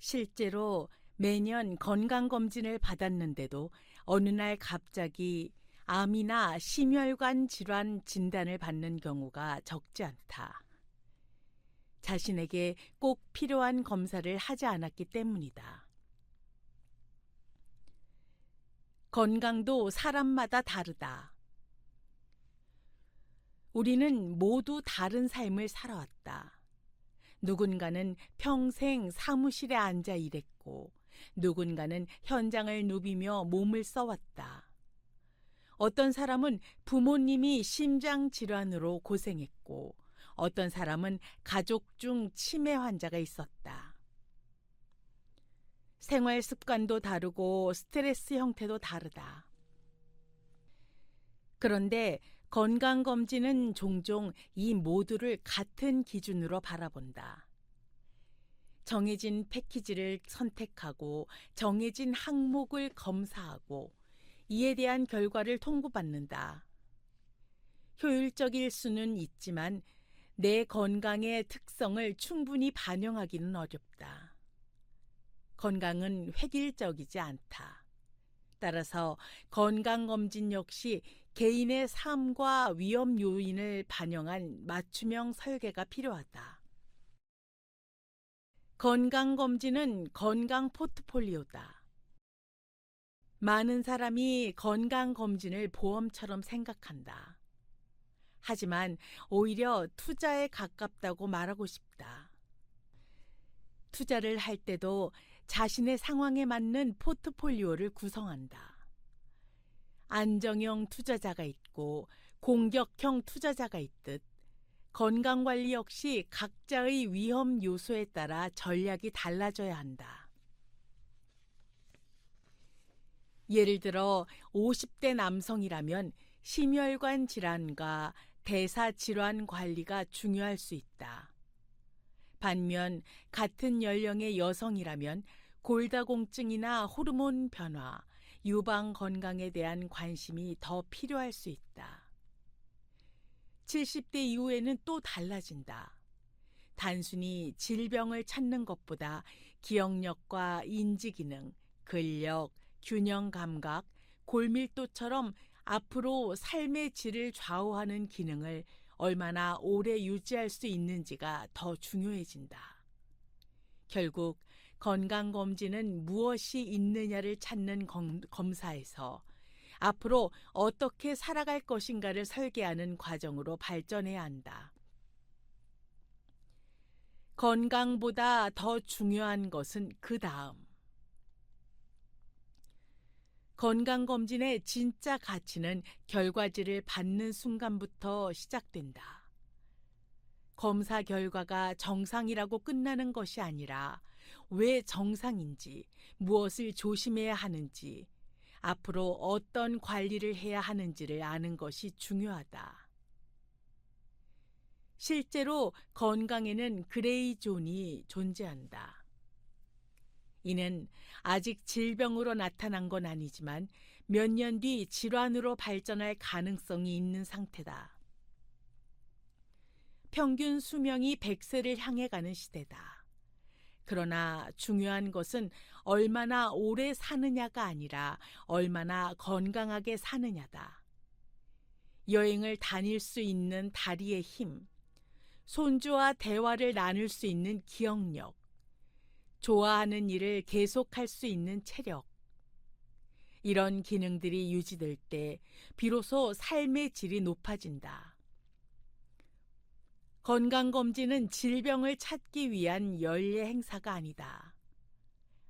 실제로 매년 건강검진을 받았는데도 어느 날 갑자기 암이나 심혈관 질환 진단을 받는 경우가 적지 않다. 자신에게 꼭 필요한 검사를 하지 않았기 때문이다. 건강도 사람마다 다르다. 우리는 모두 다른 삶을 살아왔다. 누군가는 평생 사무실에 앉아 일했고, 누군가는 현장을 누비며 몸을 써왔다. 어떤 사람은 부모님이 심장질환으로 고생했고, 어떤 사람은 가족 중 치매 환자가 있었다. 생활 습관도 다르고 스트레스 형태도 다르다. 그런데 건강검진은 종종 이 모두를 같은 기준으로 바라본다. 정해진 패키지를 선택하고 정해진 항목을 검사하고 이에 대한 결과를 통보받는다. 효율적일 수는 있지만 내 건강의 특성을 충분히 반영하기는 어렵다. 건강은 획일적이지 않다. 따라서 건강검진 역시 개인의 삶과 위험 요인을 반영한 맞춤형 설계가 필요하다. 건강검진은 건강 포트폴리오다. 많은 사람이 건강검진을 보험처럼 생각한다. 하지만 오히려 투자에 가깝다고 말하고 싶다. 투자를 할 때도 자신의 상황에 맞는 포트폴리오를 구성한다. 안정형 투자자가 있고 공격형 투자자가 있듯 건강관리 역시 각자의 위험 요소에 따라 전략이 달라져야 한다. 예를 들어 50대 남성이라면 심혈관 질환과 대사질환 관리가 중요할 수 있다. 반면 같은 연령의 여성이라면 골다공증이나 호르몬 변화, 유방 건강에 대한 관심이 더 필요할 수 있다. 70대 이후에는 또 달라진다. 단순히 질병을 찾는 것보다 기억력과 인지기능, 근력, 균형 감각, 골밀도처럼 앞으로 삶의 질을 좌우하는 기능을 얼마나 오래 유지할 수 있는지가 더 중요해진다. 결국 건강검진은 무엇이 있느냐를 찾는 검사에서 앞으로 어떻게 살아갈 것인가를 설계하는 과정으로 발전해야 한다. 건강보다 더 중요한 것은 그 다음. 건강검진의 진짜 가치는 결과지를 받는 순간부터 시작된다. 검사 결과가 정상이라고 끝나는 것이 아니라 왜 정상인지, 무엇을 조심해야 하는지, 앞으로 어떤 관리를 해야 하는지를 아는 것이 중요하다. 실제로 건강에는 그레이 존이 존재한다. 이는 아직 질병으로 나타난 건 아니지만 몇 년 뒤 질환으로 발전할 가능성이 있는 상태다. 평균 수명이 100세를 향해 가는 시대다. 그러나 중요한 것은 얼마나 오래 사느냐가 아니라 얼마나 건강하게 사느냐다. 여행을 다닐 수 있는 다리의 힘, 손주와 대화를 나눌 수 있는 기억력, 좋아하는 일을 계속할 수 있는 체력. 이런 기능들이 유지될 때 비로소 삶의 질이 높아진다. 건강검진은 질병을 찾기 위한 연례 행사가 아니다.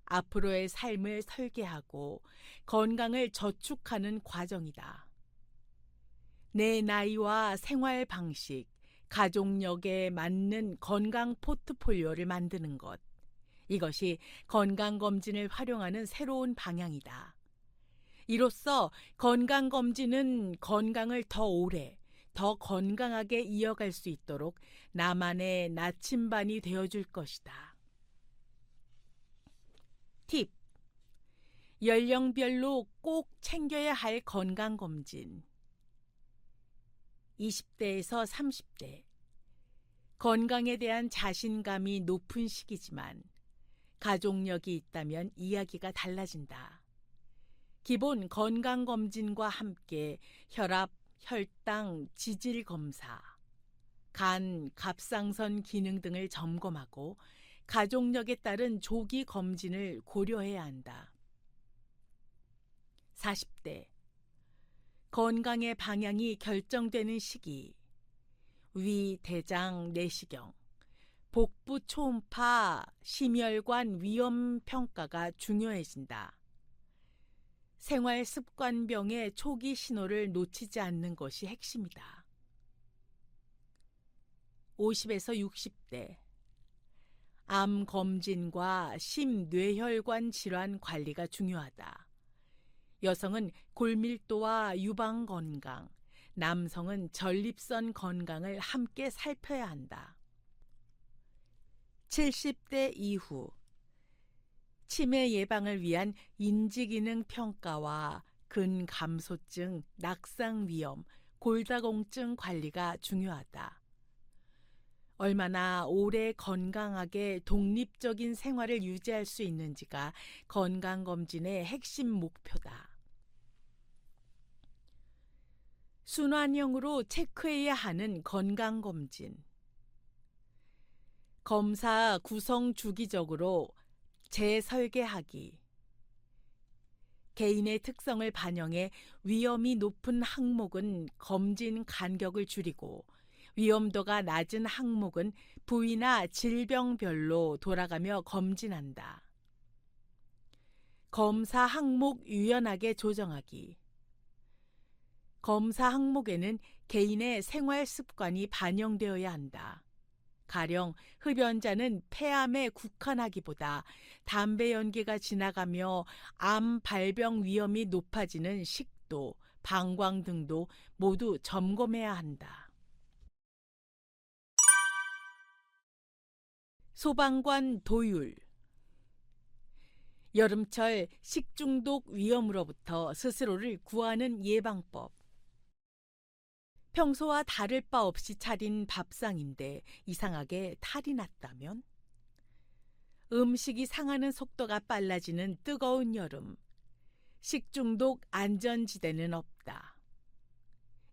앞으로의 삶을 설계하고 건강을 저축하는 과정이다. 내 나이와 생활 방식, 가족력에 맞는 건강 포트폴리오를 만드는 것. 이것이 건강검진을 활용하는 새로운 방향이다. 이로써 건강검진은 건강을 더 오래, 더 건강하게 이어갈 수 있도록 나만의 나침반이 되어줄 것이다. 팁. 연령별로 꼭 챙겨야 할 건강검진. 20대에서 30대. 건강에 대한 자신감이 높은 시기지만 가족력이 있다면 이야기가 달라진다. 기본 건강검진과 함께 혈압, 혈당, 지질검사, 간, 갑상선 기능 등을 점검하고 가족력에 따른 조기 검진을 고려해야 한다. 40대. 건강의 방향이 결정되는 시기. 위, 대장, 내시경, 복부 초음파, 심혈관 위험 평가가 중요해진다. 생활 습관병의 초기 신호를 놓치지 않는 것이 핵심이다. 50에서 60대. 암 검진과 심뇌혈관 질환 관리가 중요하다. 여성은 골밀도와 유방 건강, 남성은 전립선 건강을 함께 살펴야 한다. 70대 이후. 치매 예방을 위한 인지기능 평가와 근감소증, 낙상 위험, 골다공증 관리가 중요하다. 얼마나 오래 건강하게 독립적인 생활을 유지할 수 있는지가 건강검진의 핵심 목표다. 순환형으로 체크해야 하는 건강검진. 검사 구성 주기적으로 재설계하기. 개인의 특성을 반영해 위험이 높은 항목은 검진 간격을 줄이고 위험도가 낮은 항목은 부위나 질병별로 돌아가며 검진한다. 검사 항목 유연하게 조정하기. 검사 항목에는 개인의 생활 습관이 반영되어야 한다. 가령 흡연자는 폐암에 국한하기보다 담배 연기가 지나가며 암 발병 위험이 높아지는 식도, 방광 등도 모두 점검해야 한다. 소방관 도율. 여름철 식중독 위험으로부터 스스로를 구하는 예방법. 평소와 다를 바 없이 차린 밥상인데 이상하게 탈이 났다면? 음식이 상하는 속도가 빨라지는 뜨거운 여름. 식중독 안전지대는 없다.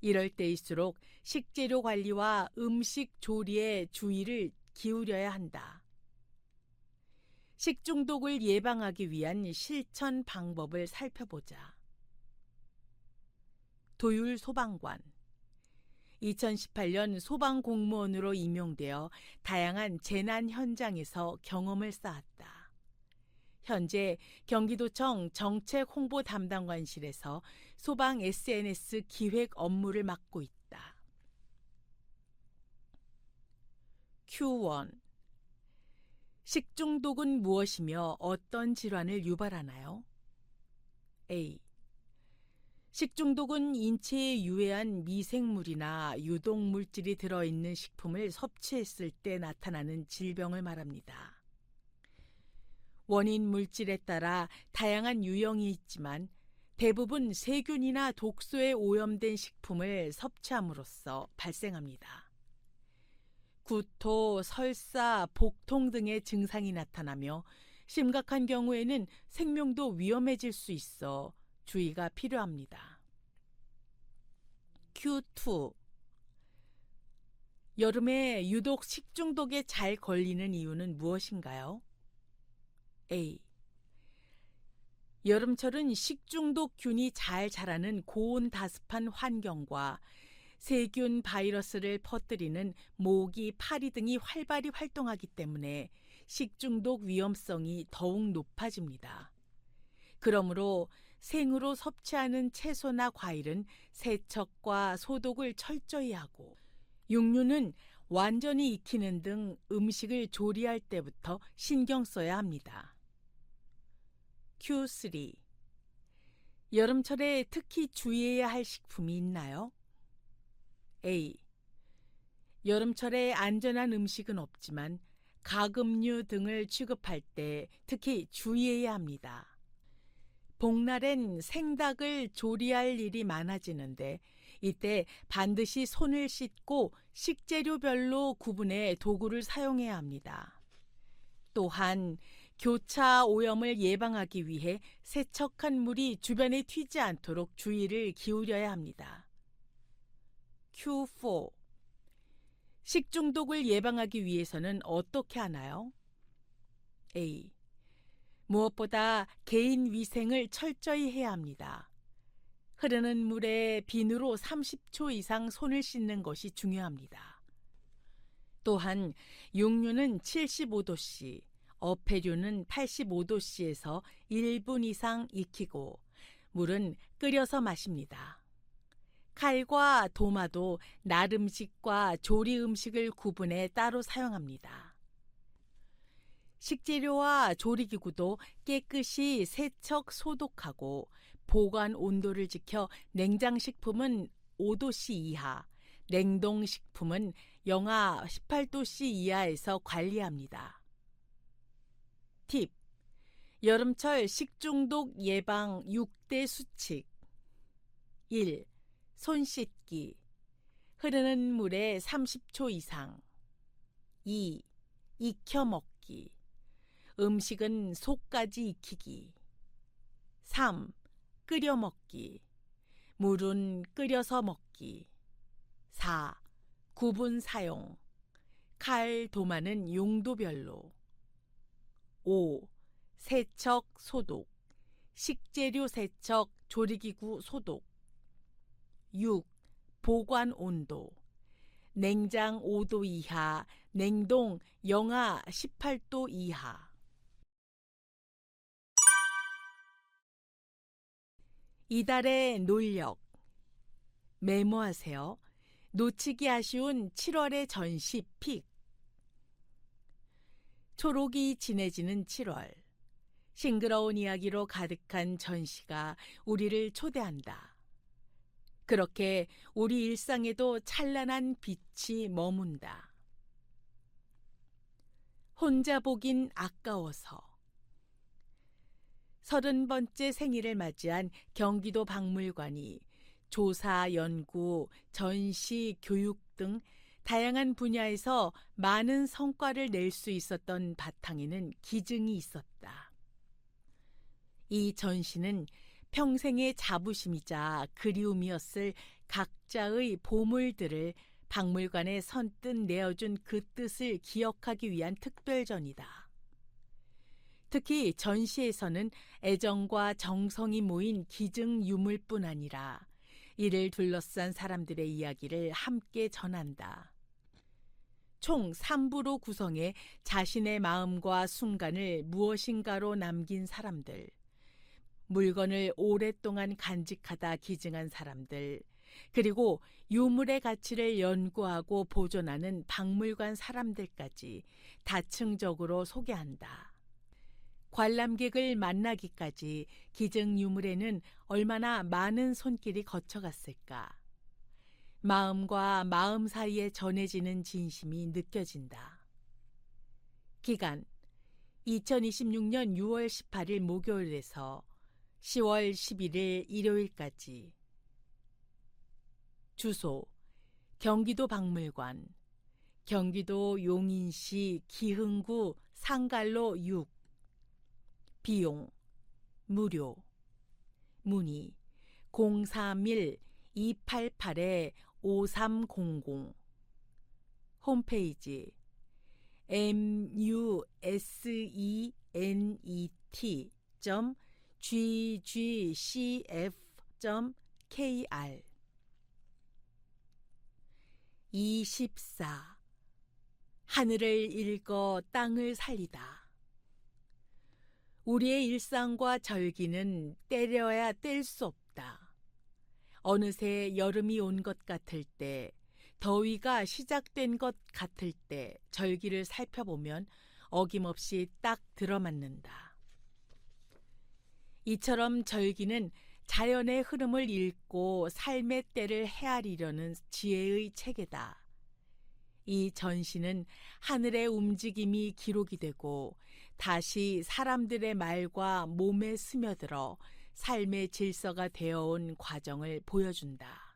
이럴 때일수록 식재료 관리와 음식 조리에 주의를 기울여야 한다. 식중독을 예방하기 위한 실천 방법을 살펴보자. 도율 소방관. 2018년 소방 공무원으로 임용되어 다양한 재난 현장에서 경험을 쌓았다. 현재 경기도청 정책홍보 담당관실에서 소방 SNS 기획 업무를 맡고 있다. Q1. 식중독은 무엇이며 어떤 질환을 유발하나요? A. 식중독은 인체에 유해한 미생물이나 유독물질이 들어있는 식품을 섭취했을 때 나타나는 질병을 말합니다. 원인 물질에 따라 다양한 유형이 있지만 대부분 세균이나 독소에 오염된 식품을 섭취함으로써 발생합니다. 구토, 설사, 복통 등의 증상이 나타나며 심각한 경우에는 생명도 위험해질 수 있어 주의가 필요합니다. Q2. 여름에 유독 식중독에 잘 걸리는 이유는 무엇인가요? A. 여름철은 식중독균이 잘 자라는 고온다습한 환경과 세균, 바이러스를 퍼뜨리는 모기, 파리 등이 활발히 활동하기 때문에 식중독 위험성이 더욱 높아집니다. 그러므로 생으로 섭취하는 채소나 과일은 세척과 소독을 철저히 하고 육류는 완전히 익히는 등 음식을 조리할 때부터 신경 써야 합니다. Q3. 여름철에 특히 주의해야 할 식품이 있나요? A. 여름철에 안전한 음식은 없지만 가금류 등을 취급할 때 특히 주의해야 합니다. 복날엔 생닭을 조리할 일이 많아지는데 이때 반드시 손을 씻고 식재료별로 구분해 도구를 사용해야 합니다. 또한 교차 오염을 예방하기 위해 세척한 물이 주변에 튀지 않도록 주의를 기울여야 합니다. Q4. 식중독을 예방하기 위해서는 어떻게 하나요? A. 무엇보다 개인 위생을 철저히 해야 합니다. 흐르는 물에 비누로 30초 이상 손을 씻는 것이 중요합니다. 또한 육류는 75도씨, 어패류는 85도씨에서 1분 이상 익히고 물은 끓여서 마십니다. 칼과 도마도 날 음식과 조리 음식을 구분해 따로 사용합니다. 식재료와 조리기구도 깨끗이 세척, 소독하고 보관 온도를 지켜 냉장식품은 5도씨 이하, 냉동식품은 영하 18도씨 이하에서 관리합니다. 팁. 여름철 식중독 예방 6대 수칙. 1. 손 씻기. 흐르는 물에 30초 이상. 2. 익혀 먹기. 음식은 속까지 익히기. 3. 끓여 먹기. 물은 끓여서 먹기. 4. 구분 사용. 칼, 도마는 용도별로. 5. 세척, 소독. 식재료 세척, 조리기구 소독. 6. 보관 온도. 냉장 5도 이하, 냉동 영하 18도 이하. 이달의 논력. 메모하세요. 놓치기 아쉬운 7월의 전시 픽. 초록이 진해지는 7월. 싱그러운 이야기로 가득한 전시가 우리를 초대한다. 그렇게 우리 일상에도 찬란한 빛이 머문다. 혼자 보긴 아까워서. 30번째 생일을 맞이한 경기도 박물관이 조사, 연구, 전시, 교육 등 다양한 분야에서 많은 성과를 낼 수 있었던 바탕에는 기증이 있었다. 이 전시는 평생의 자부심이자 그리움이었을 각자의 보물들을 박물관에 선뜻 내어준 그 뜻을 기억하기 위한 특별전이다. 특히 전시에서는 애정과 정성이 모인 기증 유물뿐 아니라 이를 둘러싼 사람들의 이야기를 함께 전한다. 총 3부로 구성해 자신의 마음과 순간을 무엇인가로 남긴 사람들, 물건을 오랫동안 간직하다 기증한 사람들, 그리고 유물의 가치를 연구하고 보존하는 박물관 사람들까지 다층적으로 소개한다. 관람객을 만나기까지 기증 유물에는 얼마나 많은 손길이 거쳐갔을까. 마음과 마음 사이에 전해지는 진심이 느껴진다. 기간 2026년 6월 18일 목요일에서 10월 11일 일요일까지. 주소 경기도 박물관, 경기도 용인시 기흥구 상갈로 6. 비용 무료. 문의 031-288-5300. 홈페이지 musenet.ggcf.kr 24. 하늘을 읽어 땅을 살리다. 우리의 일상과 절기는 때려야 뗄 수 없다. 어느새 여름이 온 것 같을 때, 더위가 시작된 것 같을 때 절기를 살펴보면 어김없이 딱 들어맞는다. 이처럼 절기는 자연의 흐름을 읽고 삶의 때를 헤아리려는 지혜의 체계다. 이 전시는 하늘의 움직임이 기록이 되고 다시 사람들의 말과 몸에 스며들어 삶의 질서가 되어온 과정을 보여준다.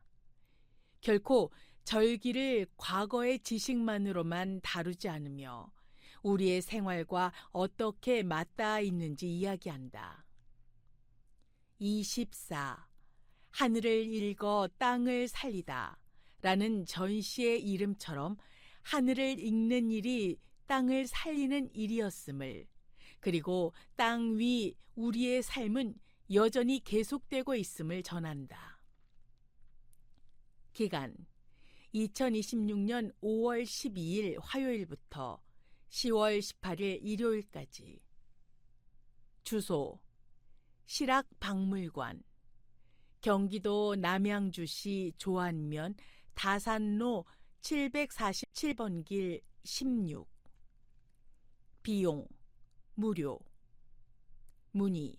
결코 절기를 과거의 지식만으로만 다루지 않으며 우리의 생활과 어떻게 맞닿아 있는지 이야기한다. 24. 하늘을 읽어 땅을 살리다 라는 전시의 이름처럼 하늘을 읽는 일이 땅을 살리는 일이었음을, 그리고 땅 위 우리의 삶은 여전히 계속되고 있음을 전한다. 기간 2026년 5월 12일 화요일부터 10월 18일 일요일까지. 주소 실학박물관, 경기도 남양주시 조안면 다산로 747번 길 16. 비용 무료. 문의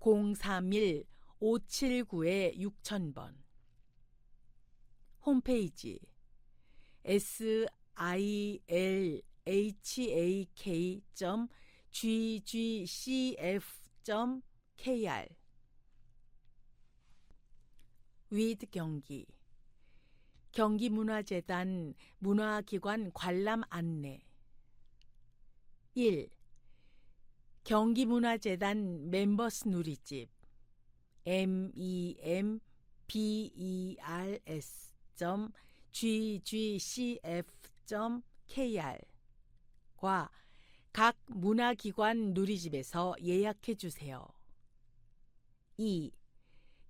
031-579-6000번. 홈페이지 silhak.ggcf.kr 위드 경기 경기문화재단 문화기관 관람 안내. 1. 경기문화재단 멤버스 누리집 members.ggcf.kr과 각 문화기관 누리집에서 예약해 주세요. 2.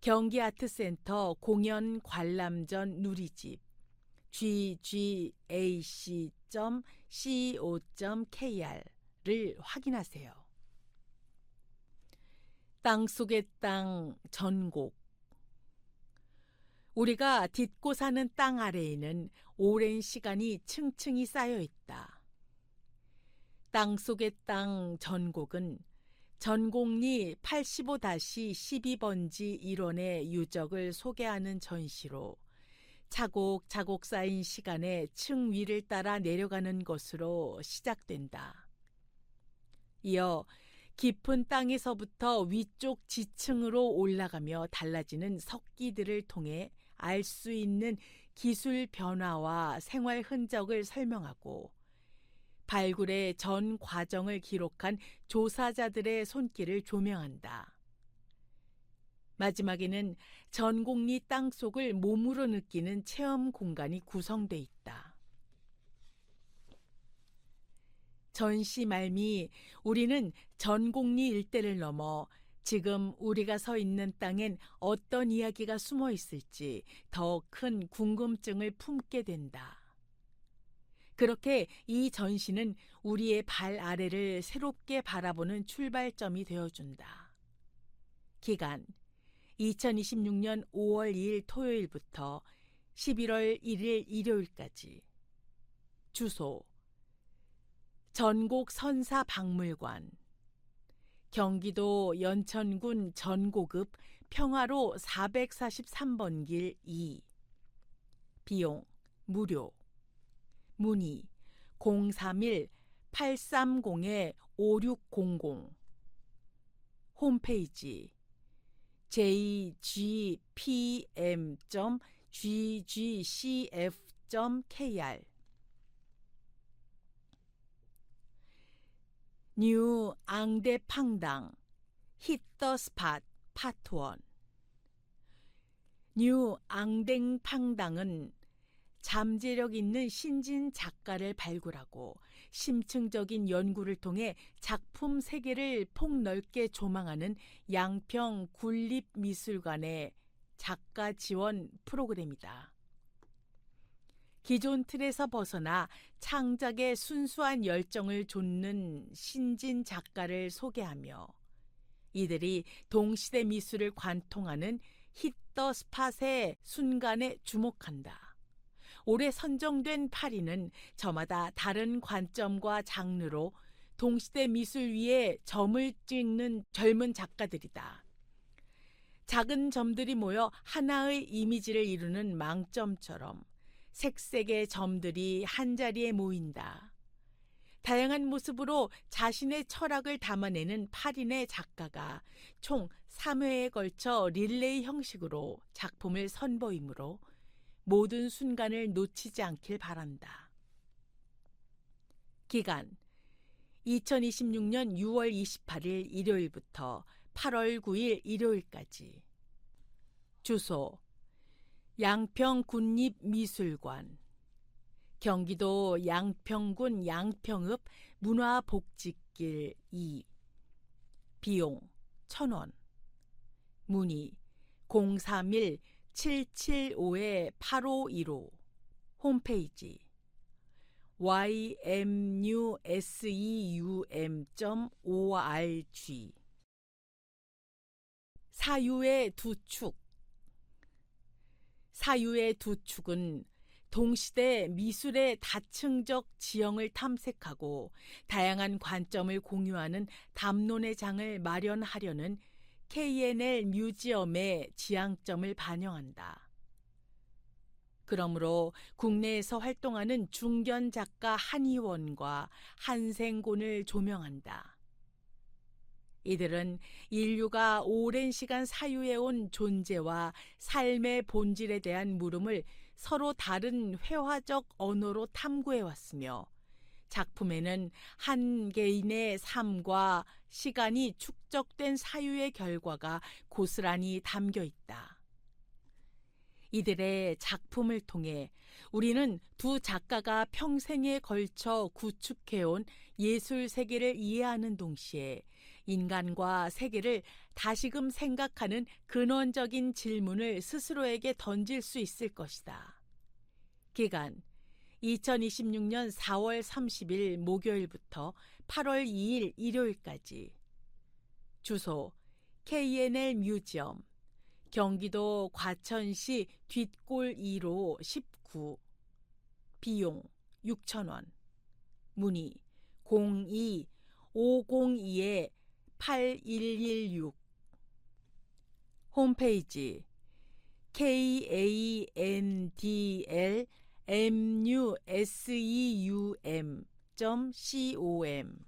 경기아트센터 공연 관람전 누리집 ggAC.co.kr을 확인하세요. 땅속의 땅 전곡. 우리가 딛고 사는 땅 아래에는 오랜 시간이 층층이 쌓여 있다. 땅속의 땅 전곡은 전곡리 85-12번지 일원의 유적을 소개하는 전시로 차곡차곡 쌓인 시간의 층 위를 따라 내려가는 것으로 시작된다. 이어 깊은 땅에서부터 위쪽 지층으로 올라가며 달라지는 석기들을 통해 알 수 있는 기술 변화와 생활 흔적을 설명하고 발굴의 전 과정을 기록한 조사자들의 손길을 조명한다. 마지막에는 전곡리 땅속을 몸으로 느끼는 체험 공간이 구성돼 있다. 전시 말미 우리는 전곡리 일대를 넘어 지금 우리가 서 있는 땅엔 어떤 이야기가 숨어 있을지 더 큰 궁금증을 품게 된다. 그렇게 이 전시는 우리의 발 아래를 새롭게 바라보는 출발점이 되어준다. 기간 2026년 5월 2일 토요일부터 11월 1일 일요일까지. 주소 전곡 선사박물관, 경기도 연천군 전곡읍 평화로 443번 길 2. 비용 무료. 문의 031-830-5600. 홈페이지 jgpm.ggcf.kr. 뉴 앙대팡당 Hit the Spot 파트 1. 뉴 앙댕팡당은 잠재력 있는 신진 작가를 발굴하고 심층적인 연구를 통해 작품 세계를 폭넓게 조망하는 양평 군립미술관의 작가 지원 프로그램이다. 기존 틀에서 벗어나 창작의 순수한 열정을 좇는 신진 작가를 소개하며 이들이 동시대 미술을 관통하는 히트 더 스팟의 순간에 주목한다. 올해 선정된 8위는 저마다 다른 관점과 장르로 동시대 미술 위에 점을 찍는 젊은 작가들이다. 작은 점들이 모여 하나의 이미지를 이루는 망점처럼 색색의 점들이 한자리에 모인다. 다양한 모습으로 자신의 철학을 담아내는 8인의 작가가 총 3회에 걸쳐 릴레이 형식으로 작품을 선보이므로 모든 순간을 놓치지 않길 바란다. 기간 2026년 6월 28일 일요일부터 8월 9일 일요일까지. 주소 양평군립미술관, 경기도 양평군 양평읍 문화복지길 2. 비용 1,000원. 문의 031-775-8515. 홈페이지 ymnuseum.org. 사유의 두 축. 사유의 두 축은 동시대 미술의 다층적 지형을 탐색하고 다양한 관점을 공유하는 담론의 장을 마련하려는 KNL 뮤지엄의 지향점을 반영한다. 그러므로 국내에서 활동하는 중견 작가 한의원과 한생곤을 조명한다. 이들은 인류가 오랜 시간 사유해온 존재와 삶의 본질에 대한 물음을 서로 다른 회화적 언어로 탐구해왔으며 작품에는 한 개인의 삶과 시간이 축적된 사유의 결과가 고스란히 담겨 있다. 이들의 작품을 통해 우리는 두 작가가 평생에 걸쳐 구축해온 예술 세계를 이해하는 동시에 인간과 세계를 다시금 생각하는 근원적인 질문을 스스로에게 던질 수 있을 것이다. 기간 2026년 4월 30일 목요일부터 8월 2일 일요일까지. 주소 KNL 뮤지엄, 경기도 과천시 뒷골 2로 19. 비용 6,000원. 문의 02-502-8116. 홈페이지 kandlmuseum.com